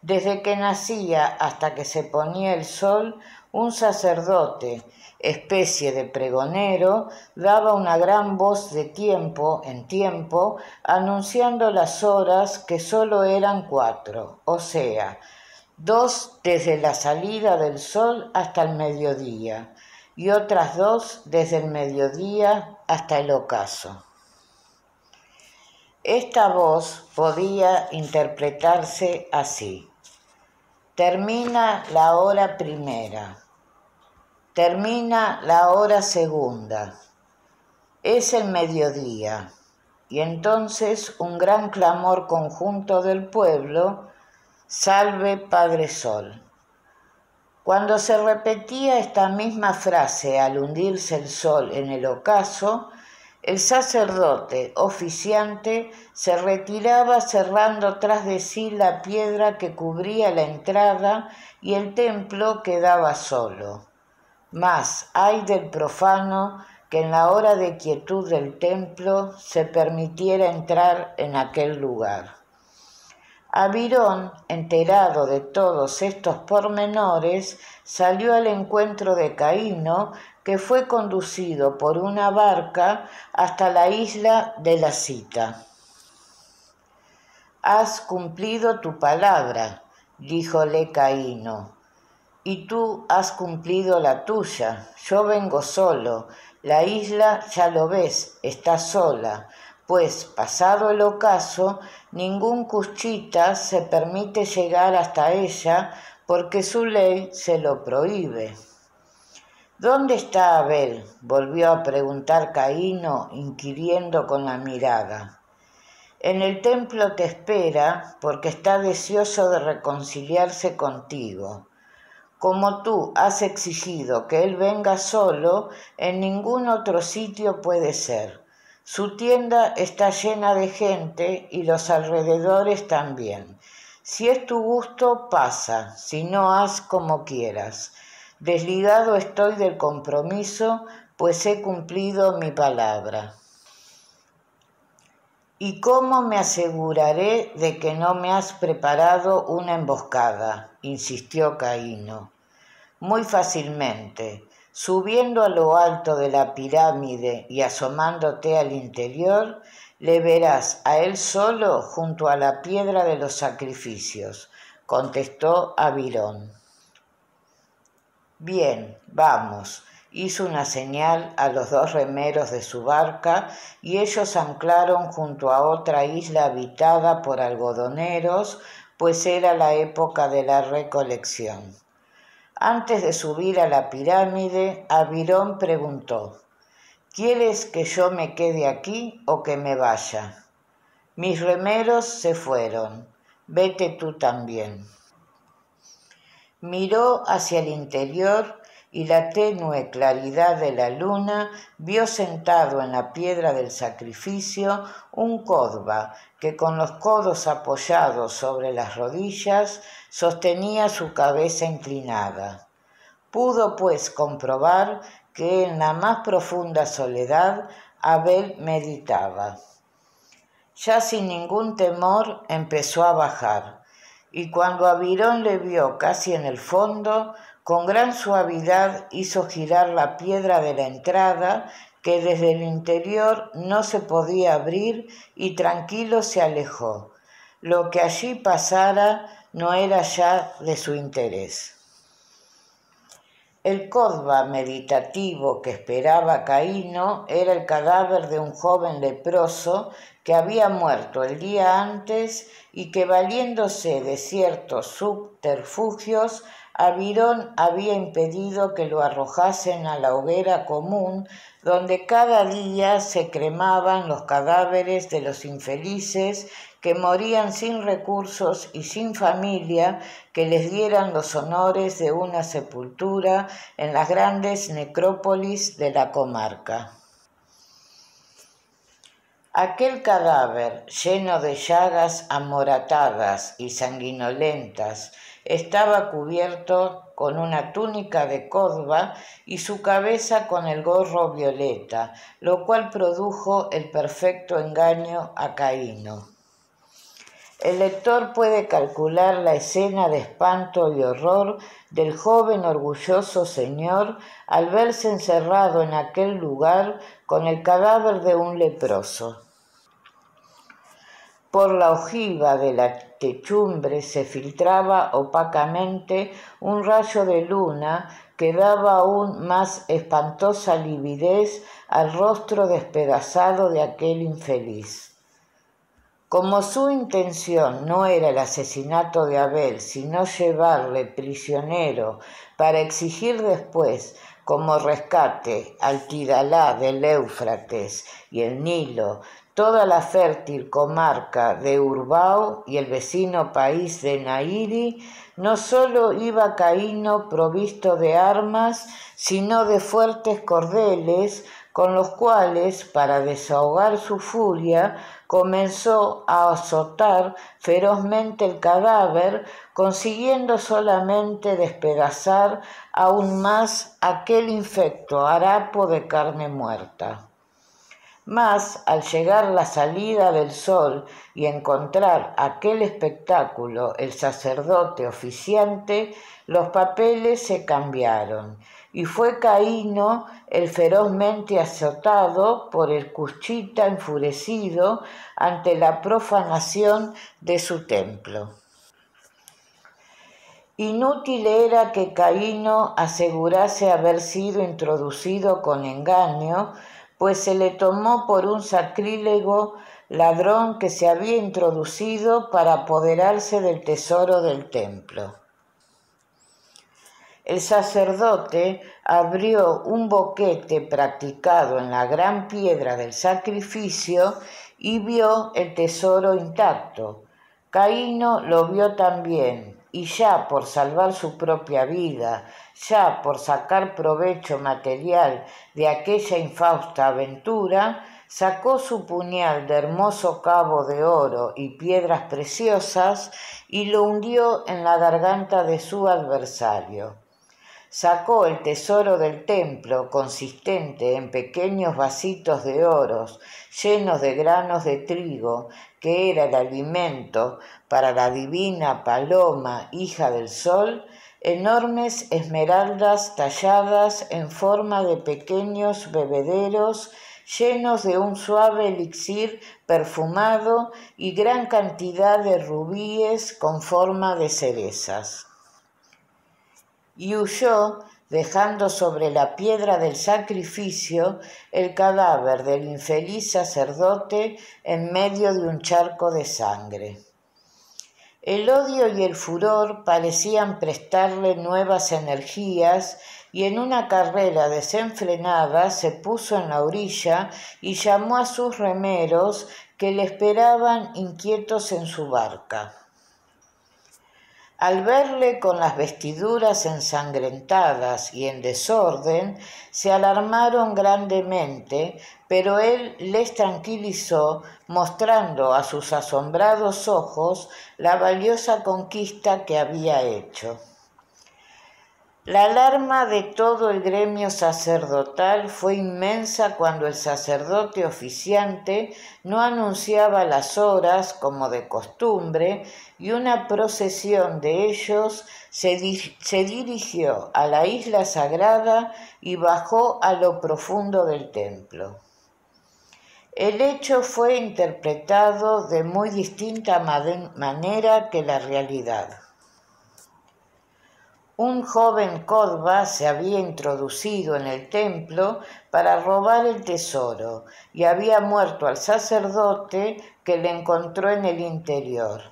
Desde que nacía hasta que se ponía el sol, un sacerdote, especie de pregonero, daba una gran voz de tiempo en tiempo, anunciando las horas que sólo eran 4, o sea, 2 desde la salida del sol hasta el mediodía y otras 2 desde el mediodía hasta el ocaso. Esta voz podía interpretarse así: termina la hora primera, termina la hora segunda, es el mediodía, y entonces un gran clamor conjunto del pueblo: Salve Padre Sol. Cuando se repetía esta misma frase al hundirse el sol en el ocaso, el sacerdote oficiante se retiraba cerrando tras de sí la piedra que cubría la entrada y el templo quedaba solo. Mas ay del profano que en la hora de quietud del templo se permitiera entrar en aquel lugar. Abirón, enterado de todos estos pormenores, salió al encuentro de Caíno, que fue conducido por una barca hasta la isla de la Cita. Has cumplido tu palabra, díjole Caíno, y tú has cumplido la tuya. Yo vengo solo, la isla, ya lo ves, está sola, pues, pasado el ocaso, ningún kushchita se permite llegar hasta ella porque su ley se lo prohíbe. ¿Dónde está Abel?, volvió a preguntar Caíno, inquiriendo con la mirada. En el templo te espera porque está deseoso de reconciliarse contigo. Como tú has exigido que él venga solo, en ningún otro sitio puede ser. Su tienda está llena de gente y los alrededores también. Si es tu gusto, pasa, si no, haz como quieras. Desligado estoy del compromiso, pues he cumplido mi palabra. ¿Y cómo me aseguraré de que no me has preparado una emboscada?, insistió Caíno. Muy fácilmente. Subiendo a lo alto de la pirámide y asomándote al interior, le verás a él solo junto a la piedra de los sacrificios, contestó Abirón. Bien, vamos, hizo una señal a los 2 remeros de su barca y ellos anclaron junto a otra isla habitada por algodoneros, pues era la época de la recolección. Antes de subir a la pirámide, Abirón preguntó: ¿Quieres que yo me quede aquí o que me vaya? Mis remeros se fueron, vete tú también. Miró hacia el interior y la tenue claridad de la luna vio sentado en la piedra del sacrificio un Kodva que con los codos apoyados sobre las rodillas sostenía su cabeza inclinada. Pudo pues comprobar que en la más profunda soledad Abel meditaba. Ya sin ningún temor empezó a bajar, y cuando Abirón le vio casi en el fondo, con gran suavidad hizo girar la piedra de la entrada, que desde el interior no se podía abrir y tranquilo se alejó. Lo que allí pasara no era ya de su interés. El Kodva meditativo que esperaba Caíno era el cadáver de un joven leproso que había muerto el día antes y que, valiéndose de ciertos subterfugios, Abirón había impedido que lo arrojasen a la hoguera común donde cada día se cremaban los cadáveres de los infelices que morían sin recursos y sin familia que les dieran los honores de una sepultura en las grandes necrópolis de la comarca. Aquel cadáver, lleno de llagas amoratadas y sanguinolentas, estaba cubierto con una túnica de Kodva y su cabeza con el gorro violeta, lo cual produjo el perfecto engaño a Caíno. El lector puede calcular la escena de espanto y horror del joven orgulloso señor al verse encerrado en aquel lugar con el cadáver de un leproso. Por la ojiva de la techumbre se filtraba opacamente un rayo de luna que daba aún más espantosa lividez al rostro despedazado de aquel infeliz. Como su intención no era el asesinato de Abel, sino llevarle prisionero para exigir después como rescate al Tidalá del Éufrates y el Nilo, toda la fértil comarca de Urbao y el vecino país de Nairi, no solo iba Caíno provisto de armas, sino de fuertes cordeles, con los cuales, para desahogar su furia, comenzó a azotar ferozmente el cadáver, consiguiendo solamente despedazar aún más aquel infecto harapo de carne muerta. Mas, al llegar la salida del sol y encontrar aquel espectáculo el sacerdote oficiante, los papeles se cambiaron, y fue Caíno el ferozmente azotado por el cuchita enfurecido ante la profanación de su templo. Inútil era que Caíno asegurase haber sido introducido con engaño, pues se le tomó por un sacrílego ladrón que se había introducido para apoderarse del tesoro del templo. El sacerdote abrió un boquete practicado en la gran piedra del sacrificio y vio el tesoro intacto. Caíno lo vio también, y ya por salvar su propia vida, ya por sacar provecho material de aquella infausta aventura, sacó su puñal de hermoso cabo de oro y piedras preciosas y lo hundió en la garganta de su adversario. Sacó el tesoro del templo, consistente en pequeños vasitos de oros llenos de granos de trigo, que era el alimento para la divina paloma, hija del sol, enormes esmeraldas talladas en forma de pequeños bebederos llenos de un suave elixir perfumado y gran cantidad de rubíes con forma de cerezas. Y huyó, dejando sobre la piedra del sacrificio el cadáver del infeliz sacerdote en medio de un charco de sangre. El odio y el furor parecían prestarle nuevas energías y en una carrera desenfrenada se puso en la orilla y llamó a sus remeros que le esperaban inquietos en su barca. Al verle con las vestiduras ensangrentadas y en desorden, se alarmaron grandemente, pero él les tranquilizó, mostrando a sus asombrados ojos la valiosa conquista que había hecho. La alarma de todo el gremio sacerdotal fue inmensa cuando el sacerdote oficiante no anunciaba las horas como de costumbre y una procesión de ellos se dirigió a la isla sagrada y bajó a lo profundo del templo. El hecho fue interpretado de muy distinta manera que la realidad. Un joven Kodva se había introducido en el templo para robar el tesoro y había muerto al sacerdote que le encontró en el interior.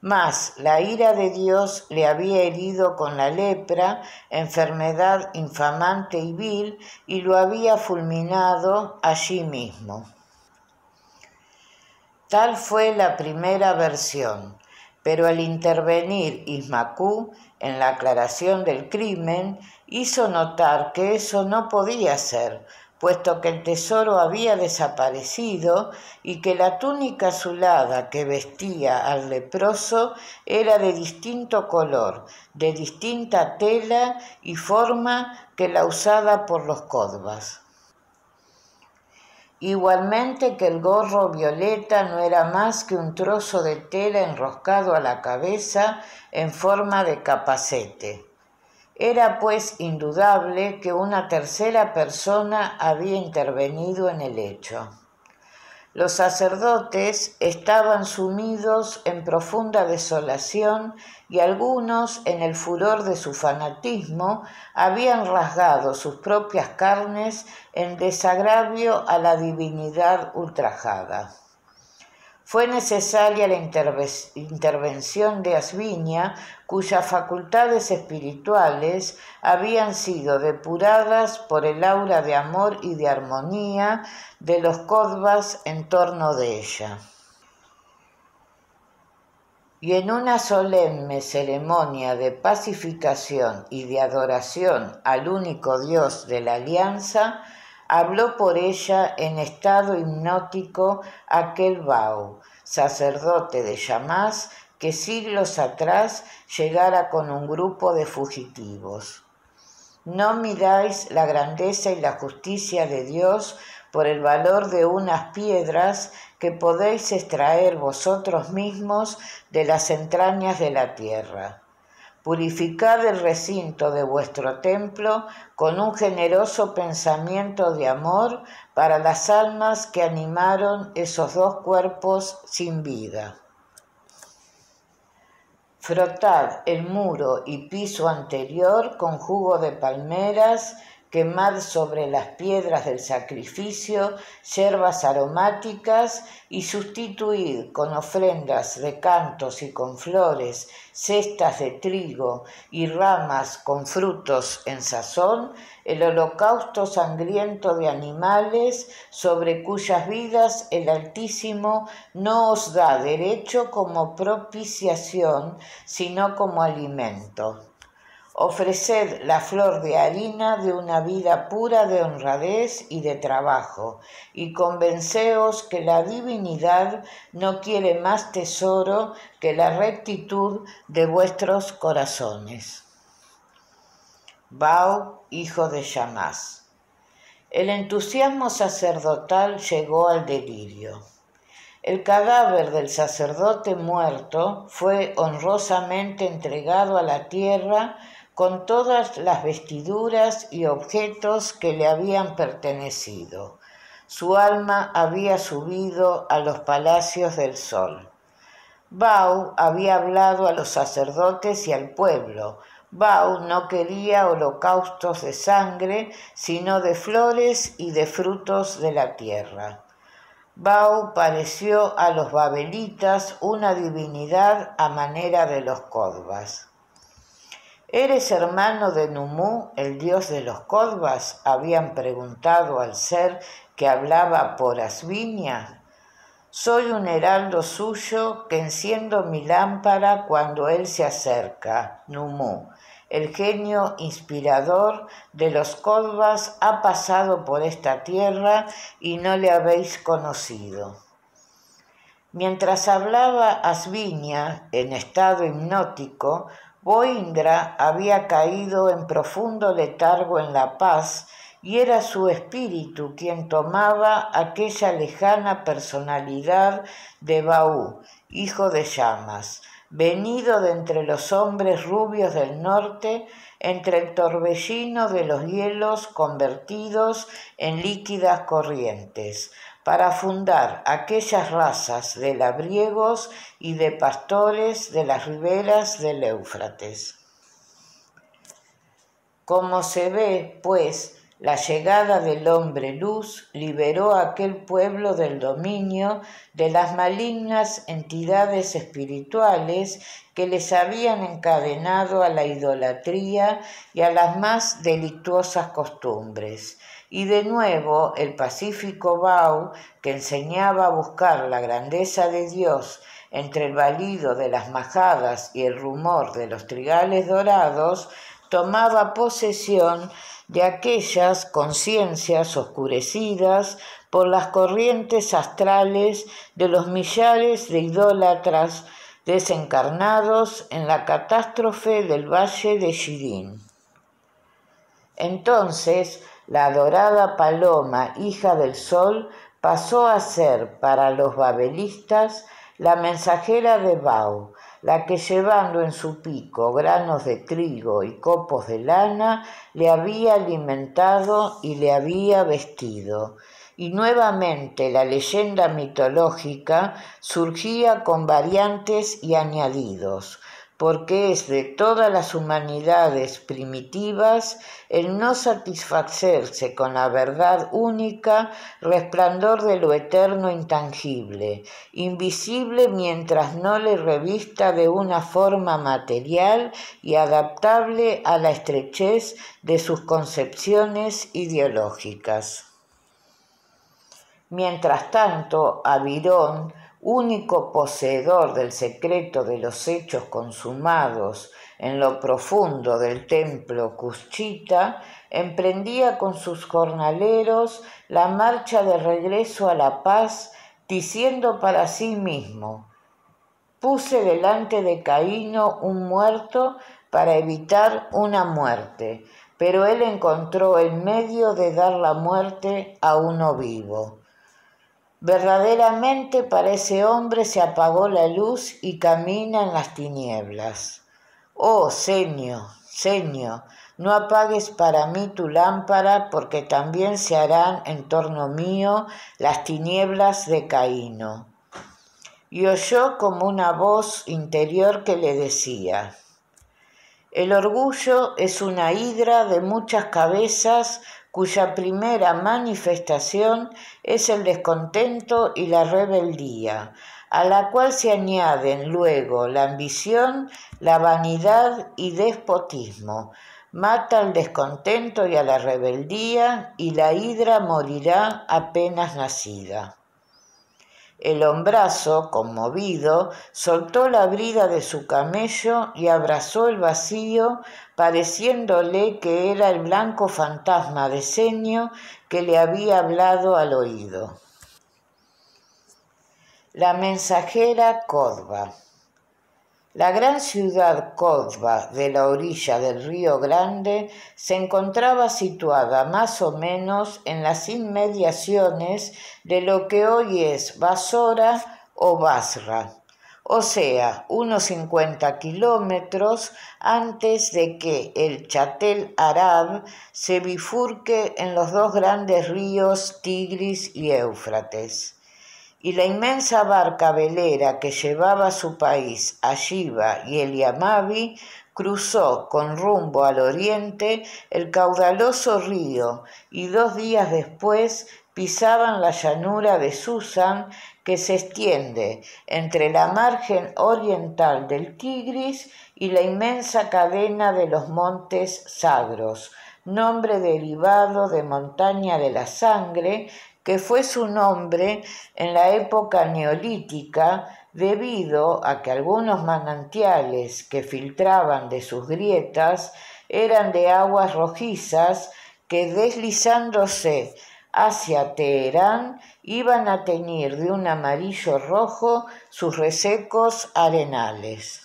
Mas la ira de Dios le había herido con la lepra, enfermedad infamante y vil, y lo había fulminado allí mismo. Tal fue la primera versión, pero al intervenir Ismacú en la aclaración del crimen, hizo notar que eso no podía ser, puesto que el tesoro había desaparecido y que la túnica azulada que vestía al leproso era de distinto color, de distinta tela y forma que la usada por los Kodvas. Igualmente que el gorro violeta no era más que un trozo de tela enroscado a la cabeza en forma de capacete. Era pues indudable que una tercera persona había intervenido en el hecho. Los sacerdotes estaban sumidos en profunda desolación y algunos, en el furor de su fanatismo, habían rasgado sus propias carnes en desagravio a la divinidad ultrajada. Fue necesaria la intervención de Asvinia, cuyas facultades espirituales habían sido depuradas por el aura de amor y de armonía de los Kodvas en torno de ella. Y en una solemne ceremonia de pacificación y de adoración al único Dios de la alianza, habló por ella en estado hipnótico aquel Bau, sacerdote de Yamás, que siglos atrás llegara con un grupo de fugitivos. No miráis la grandeza y la justicia de Dios por el valor de unas piedras que podéis extraer vosotros mismos de las entrañas de la tierra. Purificad el recinto de vuestro templo con un generoso pensamiento de amor para las almas que animaron esos dos cuerpos sin vida. Frotad el muro y piso anterior con jugo de palmeras, quemad sobre las piedras del sacrificio hierbas aromáticas y sustituid con ofrendas de cantos y con flores, cestas de trigo y ramas con frutos en sazón, el holocausto sangriento de animales sobre cuyas vidas el Altísimo no os da derecho como propiciación, sino como alimento. Ofreced la flor de harina de una vida pura de honradez y de trabajo, y convenceos que la divinidad no quiere más tesoro que la rectitud de vuestros corazones. Bau, hijo de Yamás. El entusiasmo sacerdotal llegó al delirio. El cadáver del sacerdote muerto fue honrosamente entregado a la tierra con todas las vestiduras y objetos que le habían pertenecido. Su alma había subido a los palacios del sol. Bau había hablado a los sacerdotes y al pueblo. Bau no quería holocaustos de sangre, sino de flores y de frutos de la tierra. Bau pareció a los babelitas una divinidad a manera de los Kodvas. ¿Eres hermano de Numú, el dios de los Kodvas?, habían preguntado al ser que hablaba por Asvinia. Soy un heraldo suyo que enciendo mi lámpara cuando él se acerca. Numú, el genio inspirador de los Kodvas, ha pasado por esta tierra y no le habéis conocido. Mientras hablaba Asvinia en estado hipnótico, Boindra había caído en profundo letargo en la paz y era su espíritu quien tomaba aquella lejana personalidad de Bau, hijo de llamas, venido de entre los hombres rubios del norte, entre el torbellino de los hielos convertidos en líquidas corrientes, para fundar aquellas razas de labriegos y de pastores de las riberas del Éufrates. Como se ve, pues, la llegada del hombre luz liberó a aquel pueblo del dominio de las malignas entidades espirituales que les habían encadenado a la idolatría y a las más delictuosas costumbres. Y de nuevo el pacífico Bau, que enseñaba a buscar la grandeza de Dios entre el balido de las majadas y el rumor de los trigales dorados, tomaba posesión de aquellas conciencias oscurecidas por las corrientes astrales de los millares de idólatras desencarnados en la catástrofe del valle de Shirin. Entonces, la adorada paloma, hija del sol, pasó a ser para los babelistas la mensajera de Bau, la que llevando en su pico granos de trigo y copos de lana, le había alimentado y le había vestido. Y nuevamente la leyenda mitológica surgía con variantes y añadidos, porque es de todas las humanidades primitivas el no satisfacerse con la verdad única, resplandor de lo eterno intangible, invisible mientras no le revista de una forma material y adaptable a la estrechez de sus concepciones ideológicas. Mientras tanto, Abirón, único poseedor del secreto de los hechos consumados en lo profundo del templo Kushchita, emprendía con sus jornaleros la marcha de regreso a la paz, diciendo para sí mismo: puse delante de Caíno un muerto para evitar una muerte, pero él encontró el medio de dar la muerte a uno vivo. Verdaderamente para ese hombre se apagó la luz y camina en las tinieblas. Oh, Senio, Senio, no apagues para mí tu lámpara, porque también se harán en torno mío las tinieblas de Caíno. Y oyó como una voz interior que le decía: el orgullo es una hidra de muchas cabezas cuya primera manifestación es el descontento y la rebeldía, a la cual se añaden luego la ambición, la vanidad y despotismo. Mata al descontento y a la rebeldía, y la hidra morirá apenas nacida. El hombrazo, conmovido, soltó la brida de su camello y abrazó el vacío, pareciéndole que era el blanco fantasma de Senio que le había hablado al oído. La mensajera Kodva. La gran ciudad Kodva de la orilla del río Grande se encontraba situada más o menos en las inmediaciones de lo que hoy es Basora o Basra, o sea, unos 50 kilómetros antes de que el Chatel Arab se bifurque en los dos grandes ríos Tigris y Éufrates. Y la inmensa barca velera que llevaba a su país a Shiva y el Yamavi cruzó con rumbo al oriente el caudaloso río y 2 días después pisaban la llanura de Susan, que se extiende entre la margen oriental del Tigris y la inmensa cadena de los montes Sagros, nombre derivado de montaña de la sangre, que fue su nombre en la época neolítica debido a que algunos manantiales que filtraban de sus grietas eran de aguas rojizas que, deslizándose hacia Teherán, iban a teñir de un amarillo rojo sus resecos arenales.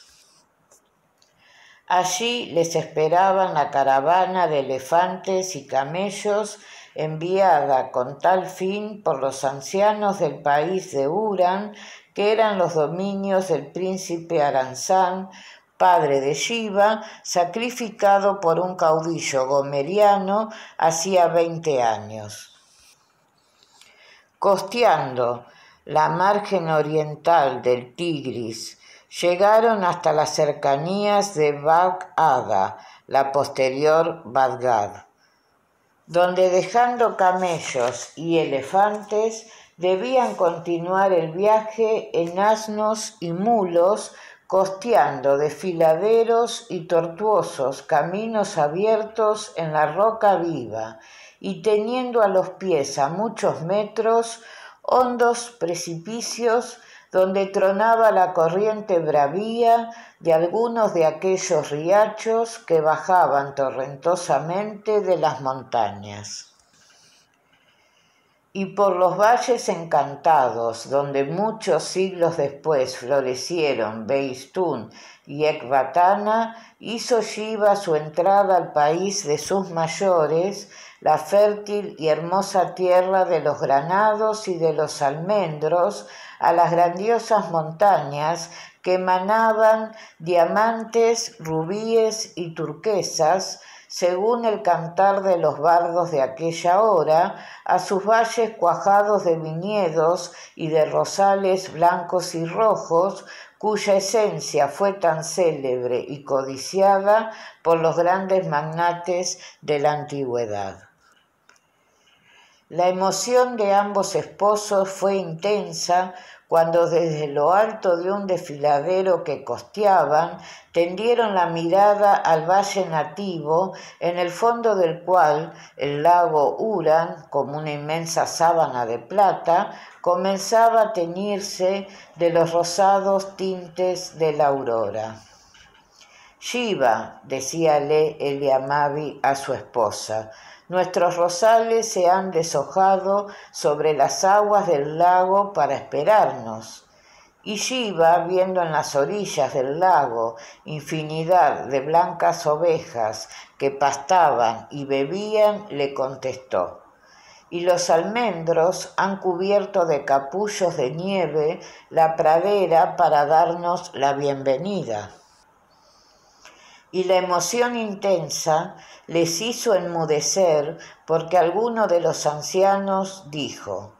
Allí les esperaban la caravana de elefantes y camellos enviada con tal fin por los ancianos del país de Uran, que eran los dominios del príncipe Aranzán, padre de Shiva, sacrificado por un caudillo gomeriano hacía 20 años. Costeando la margen oriental del Tigris, llegaron hasta las cercanías de Bagh-Ada, la posterior Bagdad, donde dejando camellos y elefantes debían continuar el viaje en asnos y mulos, costeando desfiladeros y tortuosos caminos abiertos en la roca viva y teniendo a los pies a muchos metros hondos precipicios donde tronaba la corriente bravía de algunos de aquellos riachos que bajaban torrentosamente de las montañas. Y por los valles encantados, donde muchos siglos después florecieron Beistún y Ecbatana, hizo Shiva su entrada al país de sus mayores, la fértil y hermosa tierra de los granados y de los almendros, a las grandiosas montañas que emanaban diamantes, rubíes y turquesas, según el cantar de los bardos de aquella hora, a sus valles cuajados de viñedos y de rosales blancos y rojos, cuya esencia fue tan célebre y codiciada por los grandes magnates de la antigüedad. La emoción de ambos esposos fue intensa cuando desde lo alto de un desfiladero que costeaban tendieron la mirada al valle nativo, en el fondo del cual el lago Uran, como una inmensa sábana de plata, comenzaba a teñirse de los rosados tintes de la aurora. Shiva, decíale Eliamabi a su esposa, nuestros rosales se han deshojado sobre las aguas del lago para esperarnos. Y Shiva, viendo en las orillas del lago infinidad de blancas ovejas que pastaban y bebían, le contestó: y los almendros han cubierto de capullos de nieve la pradera para darnos la bienvenida. Y la emoción intensa les hizo enmudecer, porque alguno de los ancianos dijo: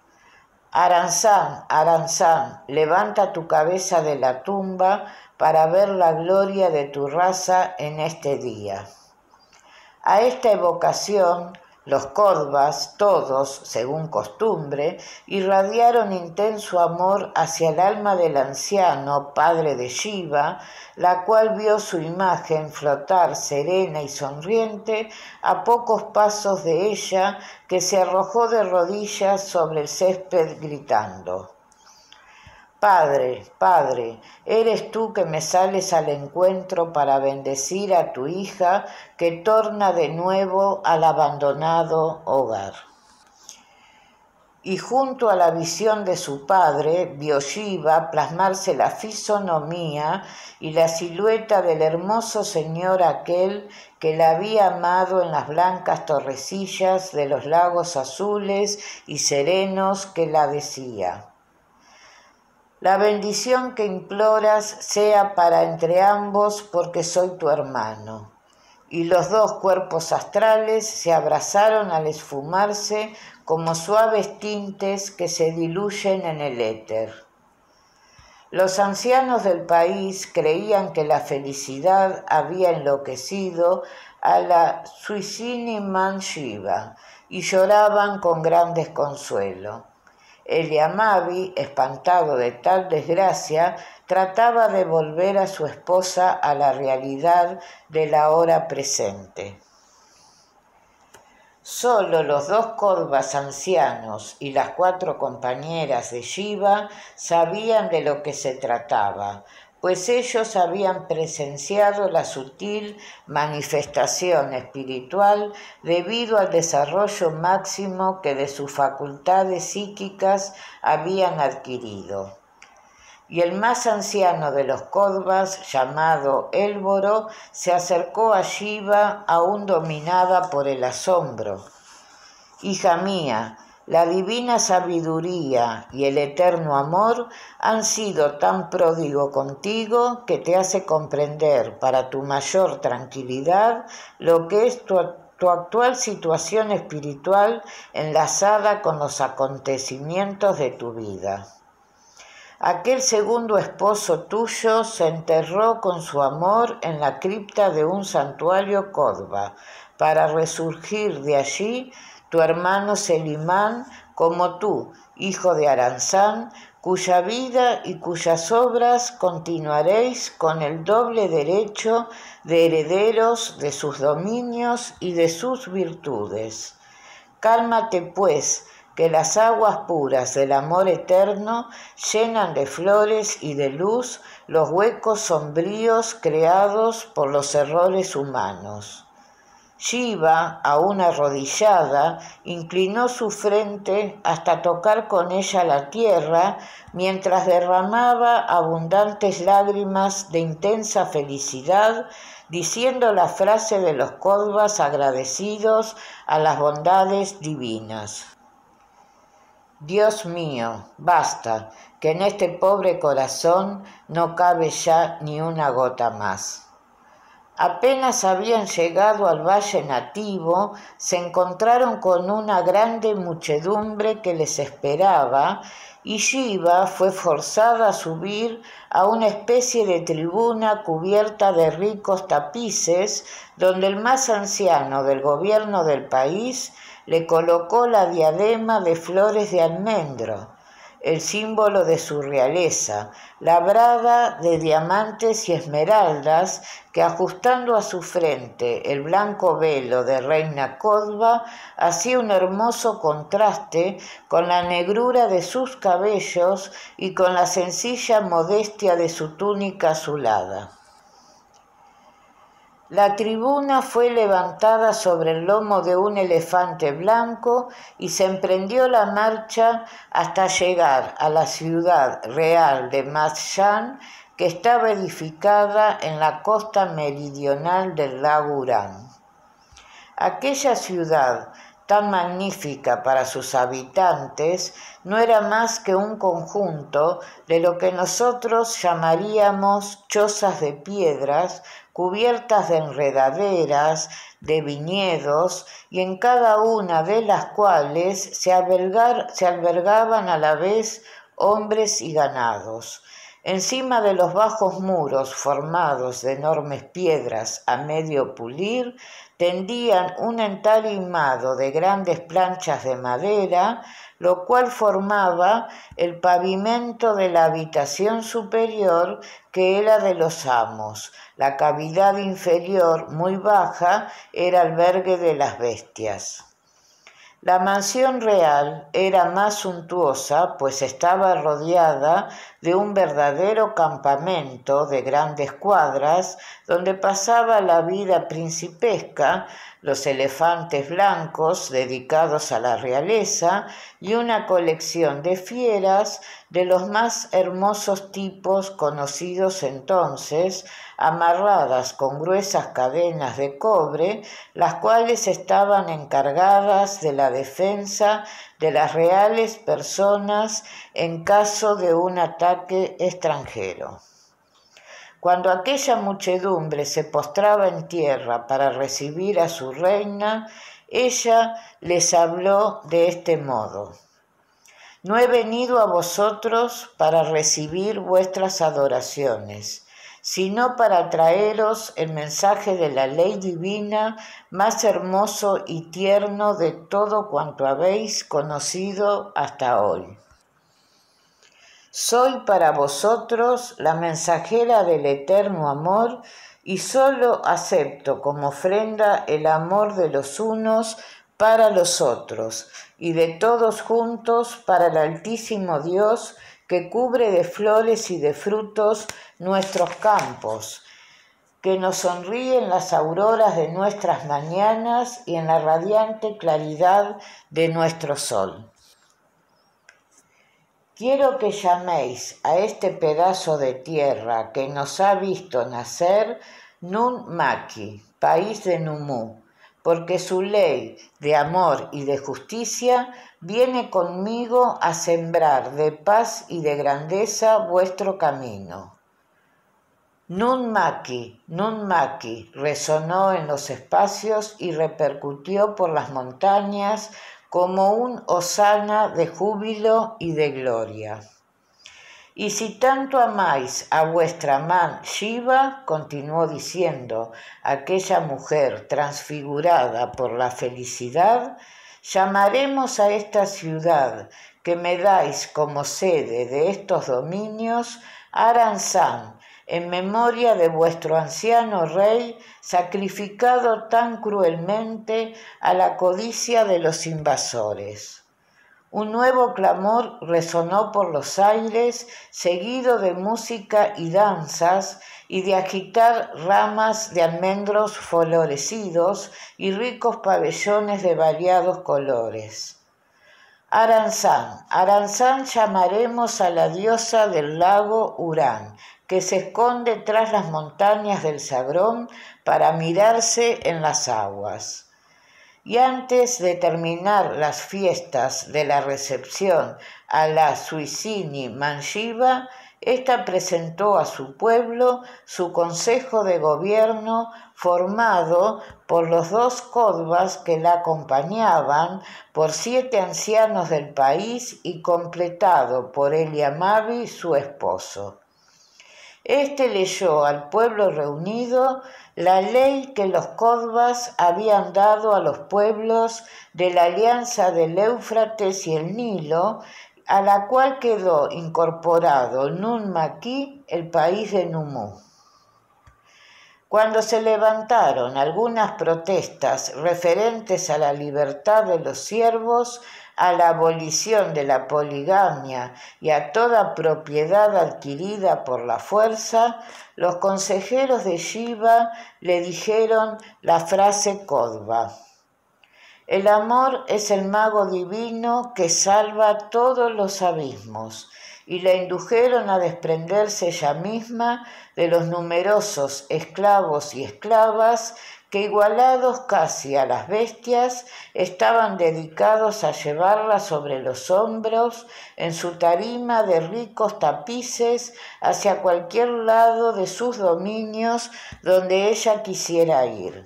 Aranzán, Aranzán, levanta tu cabeza de la tumba para ver la gloria de tu raza en este día. A esta evocación, los Kodvas, todos, según costumbre, irradiaron intenso amor hacia el alma del anciano, padre de Shiva, la cual vio su imagen flotar serena y sonriente a pocos pasos de ella, que se arrojó de rodillas sobre el césped gritando: Padre, Padre, eres tú que me sales al encuentro para bendecir a tu hija que torna de nuevo al abandonado hogar. Y junto a la visión de su padre, vio Shiva plasmarse la fisonomía y la silueta del hermoso señor aquel que la había amado en las blancas torrecillas de los lagos azules y serenos que la decía: la bendición que imploras sea para entre ambos, porque soy tu hermano. Y los dos cuerpos astrales se abrazaron al esfumarse como suaves tintes que se diluyen en el éter. Los ancianos del país creían que la felicidad había enloquecido a la Suisini Man Shiva y lloraban con gran desconsuelo. Eliamabi, espantado de tal desgracia, trataba de volver a su esposa a la realidad de la hora presente. Solo los dos Kodvas ancianos y las 4 compañeras de Shiva sabían de lo que se trataba, pues ellos habían presenciado la sutil manifestación espiritual debido al desarrollo máximo que de sus facultades psíquicas habían adquirido. Y el más anciano de los Kodvas, llamado Élboro, se acercó a Shiva aún dominada por el asombro. Hija mía, la divina sabiduría y el eterno amor han sido tan pródigo contigo que te hace comprender para tu mayor tranquilidad lo que es tu actual situación espiritual enlazada con los acontecimientos de tu vida. Aquel segundo esposo tuyo se enterró con su amor en la cripta de un santuario Kodva, para resurgir de allí tu hermano Selimán como tú, hijo de Aranzán, cuya vida y cuyas obras continuaréis con el doble derecho de herederos de sus dominios y de sus virtudes. Cálmate, pues, que las aguas puras del amor eterno llenan de flores y de luz los huecos sombríos creados por los errores humanos. Shiva, aún arrodillada, inclinó su frente hasta tocar con ella la tierra, mientras derramaba abundantes lágrimas de intensa felicidad, diciendo la frase de los Kodvas agradecidos a las bondades divinas. Dios mío, basta, que en este pobre corazón no cabe ya ni una gota más. Apenas habían llegado al valle nativo, se encontraron con una grande muchedumbre que les esperaba, y Shiva fue forzada a subir a una especie de tribuna cubierta de ricos tapices, donde el más anciano del gobierno del país le colocó la diadema de flores de almendro, el símbolo de su realeza, labrada de diamantes y esmeraldas, que ajustando a su frente el blanco velo de reina Kodva, hacía un hermoso contraste con la negrura de sus cabellos y con la sencilla modestia de su túnica azulada. La tribuna fue levantada sobre el lomo de un elefante blanco y se emprendió la marcha hasta llegar a la ciudad real de Matsyan, que estaba edificada en la costa meridional del lago Urán. Aquella ciudad, tan magnífica para sus habitantes, no era más que un conjunto de lo que nosotros llamaríamos chozas de piedras, cubiertas de enredaderas, de viñedos, y en cada una de las cuales se albergaban a la vez hombres y ganados. Encima de los bajos muros formados de enormes piedras a medio pulir, tendían un entarimado de grandes planchas de madera, lo cual formaba el pavimento de la habitación superior, que era de los amos. La cavidad inferior, muy baja, era albergue de las bestias. La mansión real era más suntuosa, pues estaba rodeada de un verdadero campamento de grandes cuadras, donde pasaba la vida principesca, los elefantes blancos dedicados a la realeza y una colección de fieras de los más hermosos tipos conocidos entonces, amarradas con gruesas cadenas de cobre, las cuales estaban encargadas de la defensa de las reales personas en caso de un ataque extranjero. Cuando aquella muchedumbre se postraba en tierra para recibir a su reina, ella les habló de este modo: «No he venido a vosotros para recibir vuestras adoraciones, sino para traeros el mensaje de la ley divina más hermoso y tierno de todo cuanto habéis conocido hasta hoy. Soy para vosotros la mensajera del eterno amor y solo acepto como ofrenda el amor de los unos para los otros y de todos juntos para el Altísimo Dios, que cubre de flores y de frutos nuestros campos, que nos sonríe en las auroras de nuestras mañanas y en la radiante claridad de nuestro sol». quiero que llaméis a este pedazo de tierra que nos ha visto nacer Nun Maki, país de Numú, porque su ley de amor y de justicia viene conmigo a sembrar de paz y de grandeza vuestro camino. Nun Maki, resonó en los espacios y repercutió por las montañas como un hosana de júbilo y de gloria. Y si tanto amáis a vuestra man Shiva, continuó diciendo aquella mujer transfigurada por la felicidad, llamaremos a esta ciudad que me dais como sede de estos dominios Aranzán, en memoria de vuestro anciano rey sacrificado tan cruelmente a la codicia de los invasores. Un nuevo clamor resonó por los aires, seguido de música y danzas, y de agitar ramas de almendros florecidos y ricos pabellones de variados colores. Aranzán llamaremos a la diosa del lago Urán, que se esconde tras las montañas del Sagrón para mirarse en las aguas. Y antes de terminar las fiestas de la recepción a la Suisini Manshiva, ésta presentó a su pueblo su consejo de gobierno formado por los 2 kodvas que la acompañaban, por 7 ancianos del país y completado por Eliamabi, su esposo. Este leyó al pueblo reunido la ley que los kodvas habían dado a los pueblos de la alianza del Éufrates y el Nilo, a la cual quedó incorporado Nun Maki, el país de Numú. Cuando se levantaron algunas protestas referentes a la libertad de los siervos, a la abolición de la poligamia y a toda propiedad adquirida por la fuerza, los consejeros de Shiva le dijeron la frase kodva: el amor es el mago divino que salva todos los abismos, y la indujeron a desprenderse ella misma de los numerosos esclavos y esclavas que, igualados casi a las bestias, estaban dedicados a llevarla sobre los hombros en su tarima de ricos tapices hacia cualquier lado de sus dominios donde ella quisiera ir.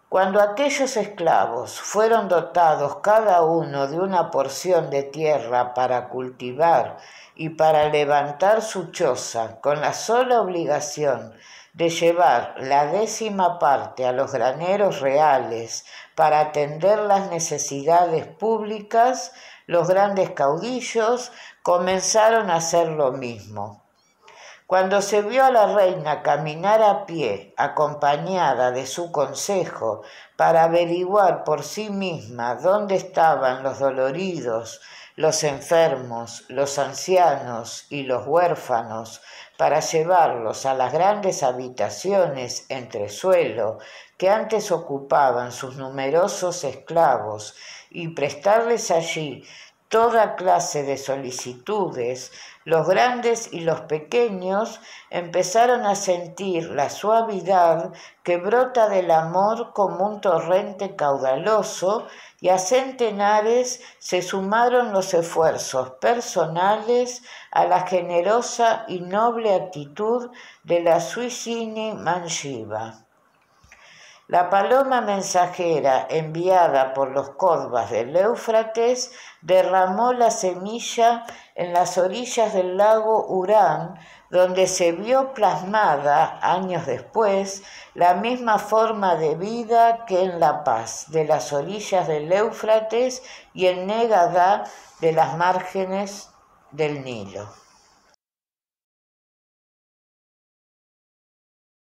Cuando aquellos esclavos fueron dotados cada uno de una porción de tierra para cultivar y para levantar su choza, con la sola obligación de llevar la 10ª parte a los graneros reales para atender las necesidades públicas, los grandes caudillos comenzaron a hacer lo mismo. Cuando se vio a la reina caminar a pie, acompañada de su consejo, para averiguar por sí misma dónde estaban los doloridos, los enfermos, los ancianos y los huérfanos, para llevarlos a las grandes habitaciones entresuelo que antes ocupaban sus numerosos esclavos y prestarles allí toda clase de solicitudes, los grandes y los pequeños empezaron a sentir la suavidad que brota del amor como un torrente caudaloso, y a centenares se sumaron los esfuerzos personales a la generosa y noble actitud de la Suisini Manshiva. La paloma mensajera enviada por los kodvas del Éufrates derramó la semilla en las orillas del lago Urán, donde se vio plasmada, años después, la misma forma de vida que en La Paz, de las orillas del Éufrates, y en Negadá, de las márgenes del Nilo.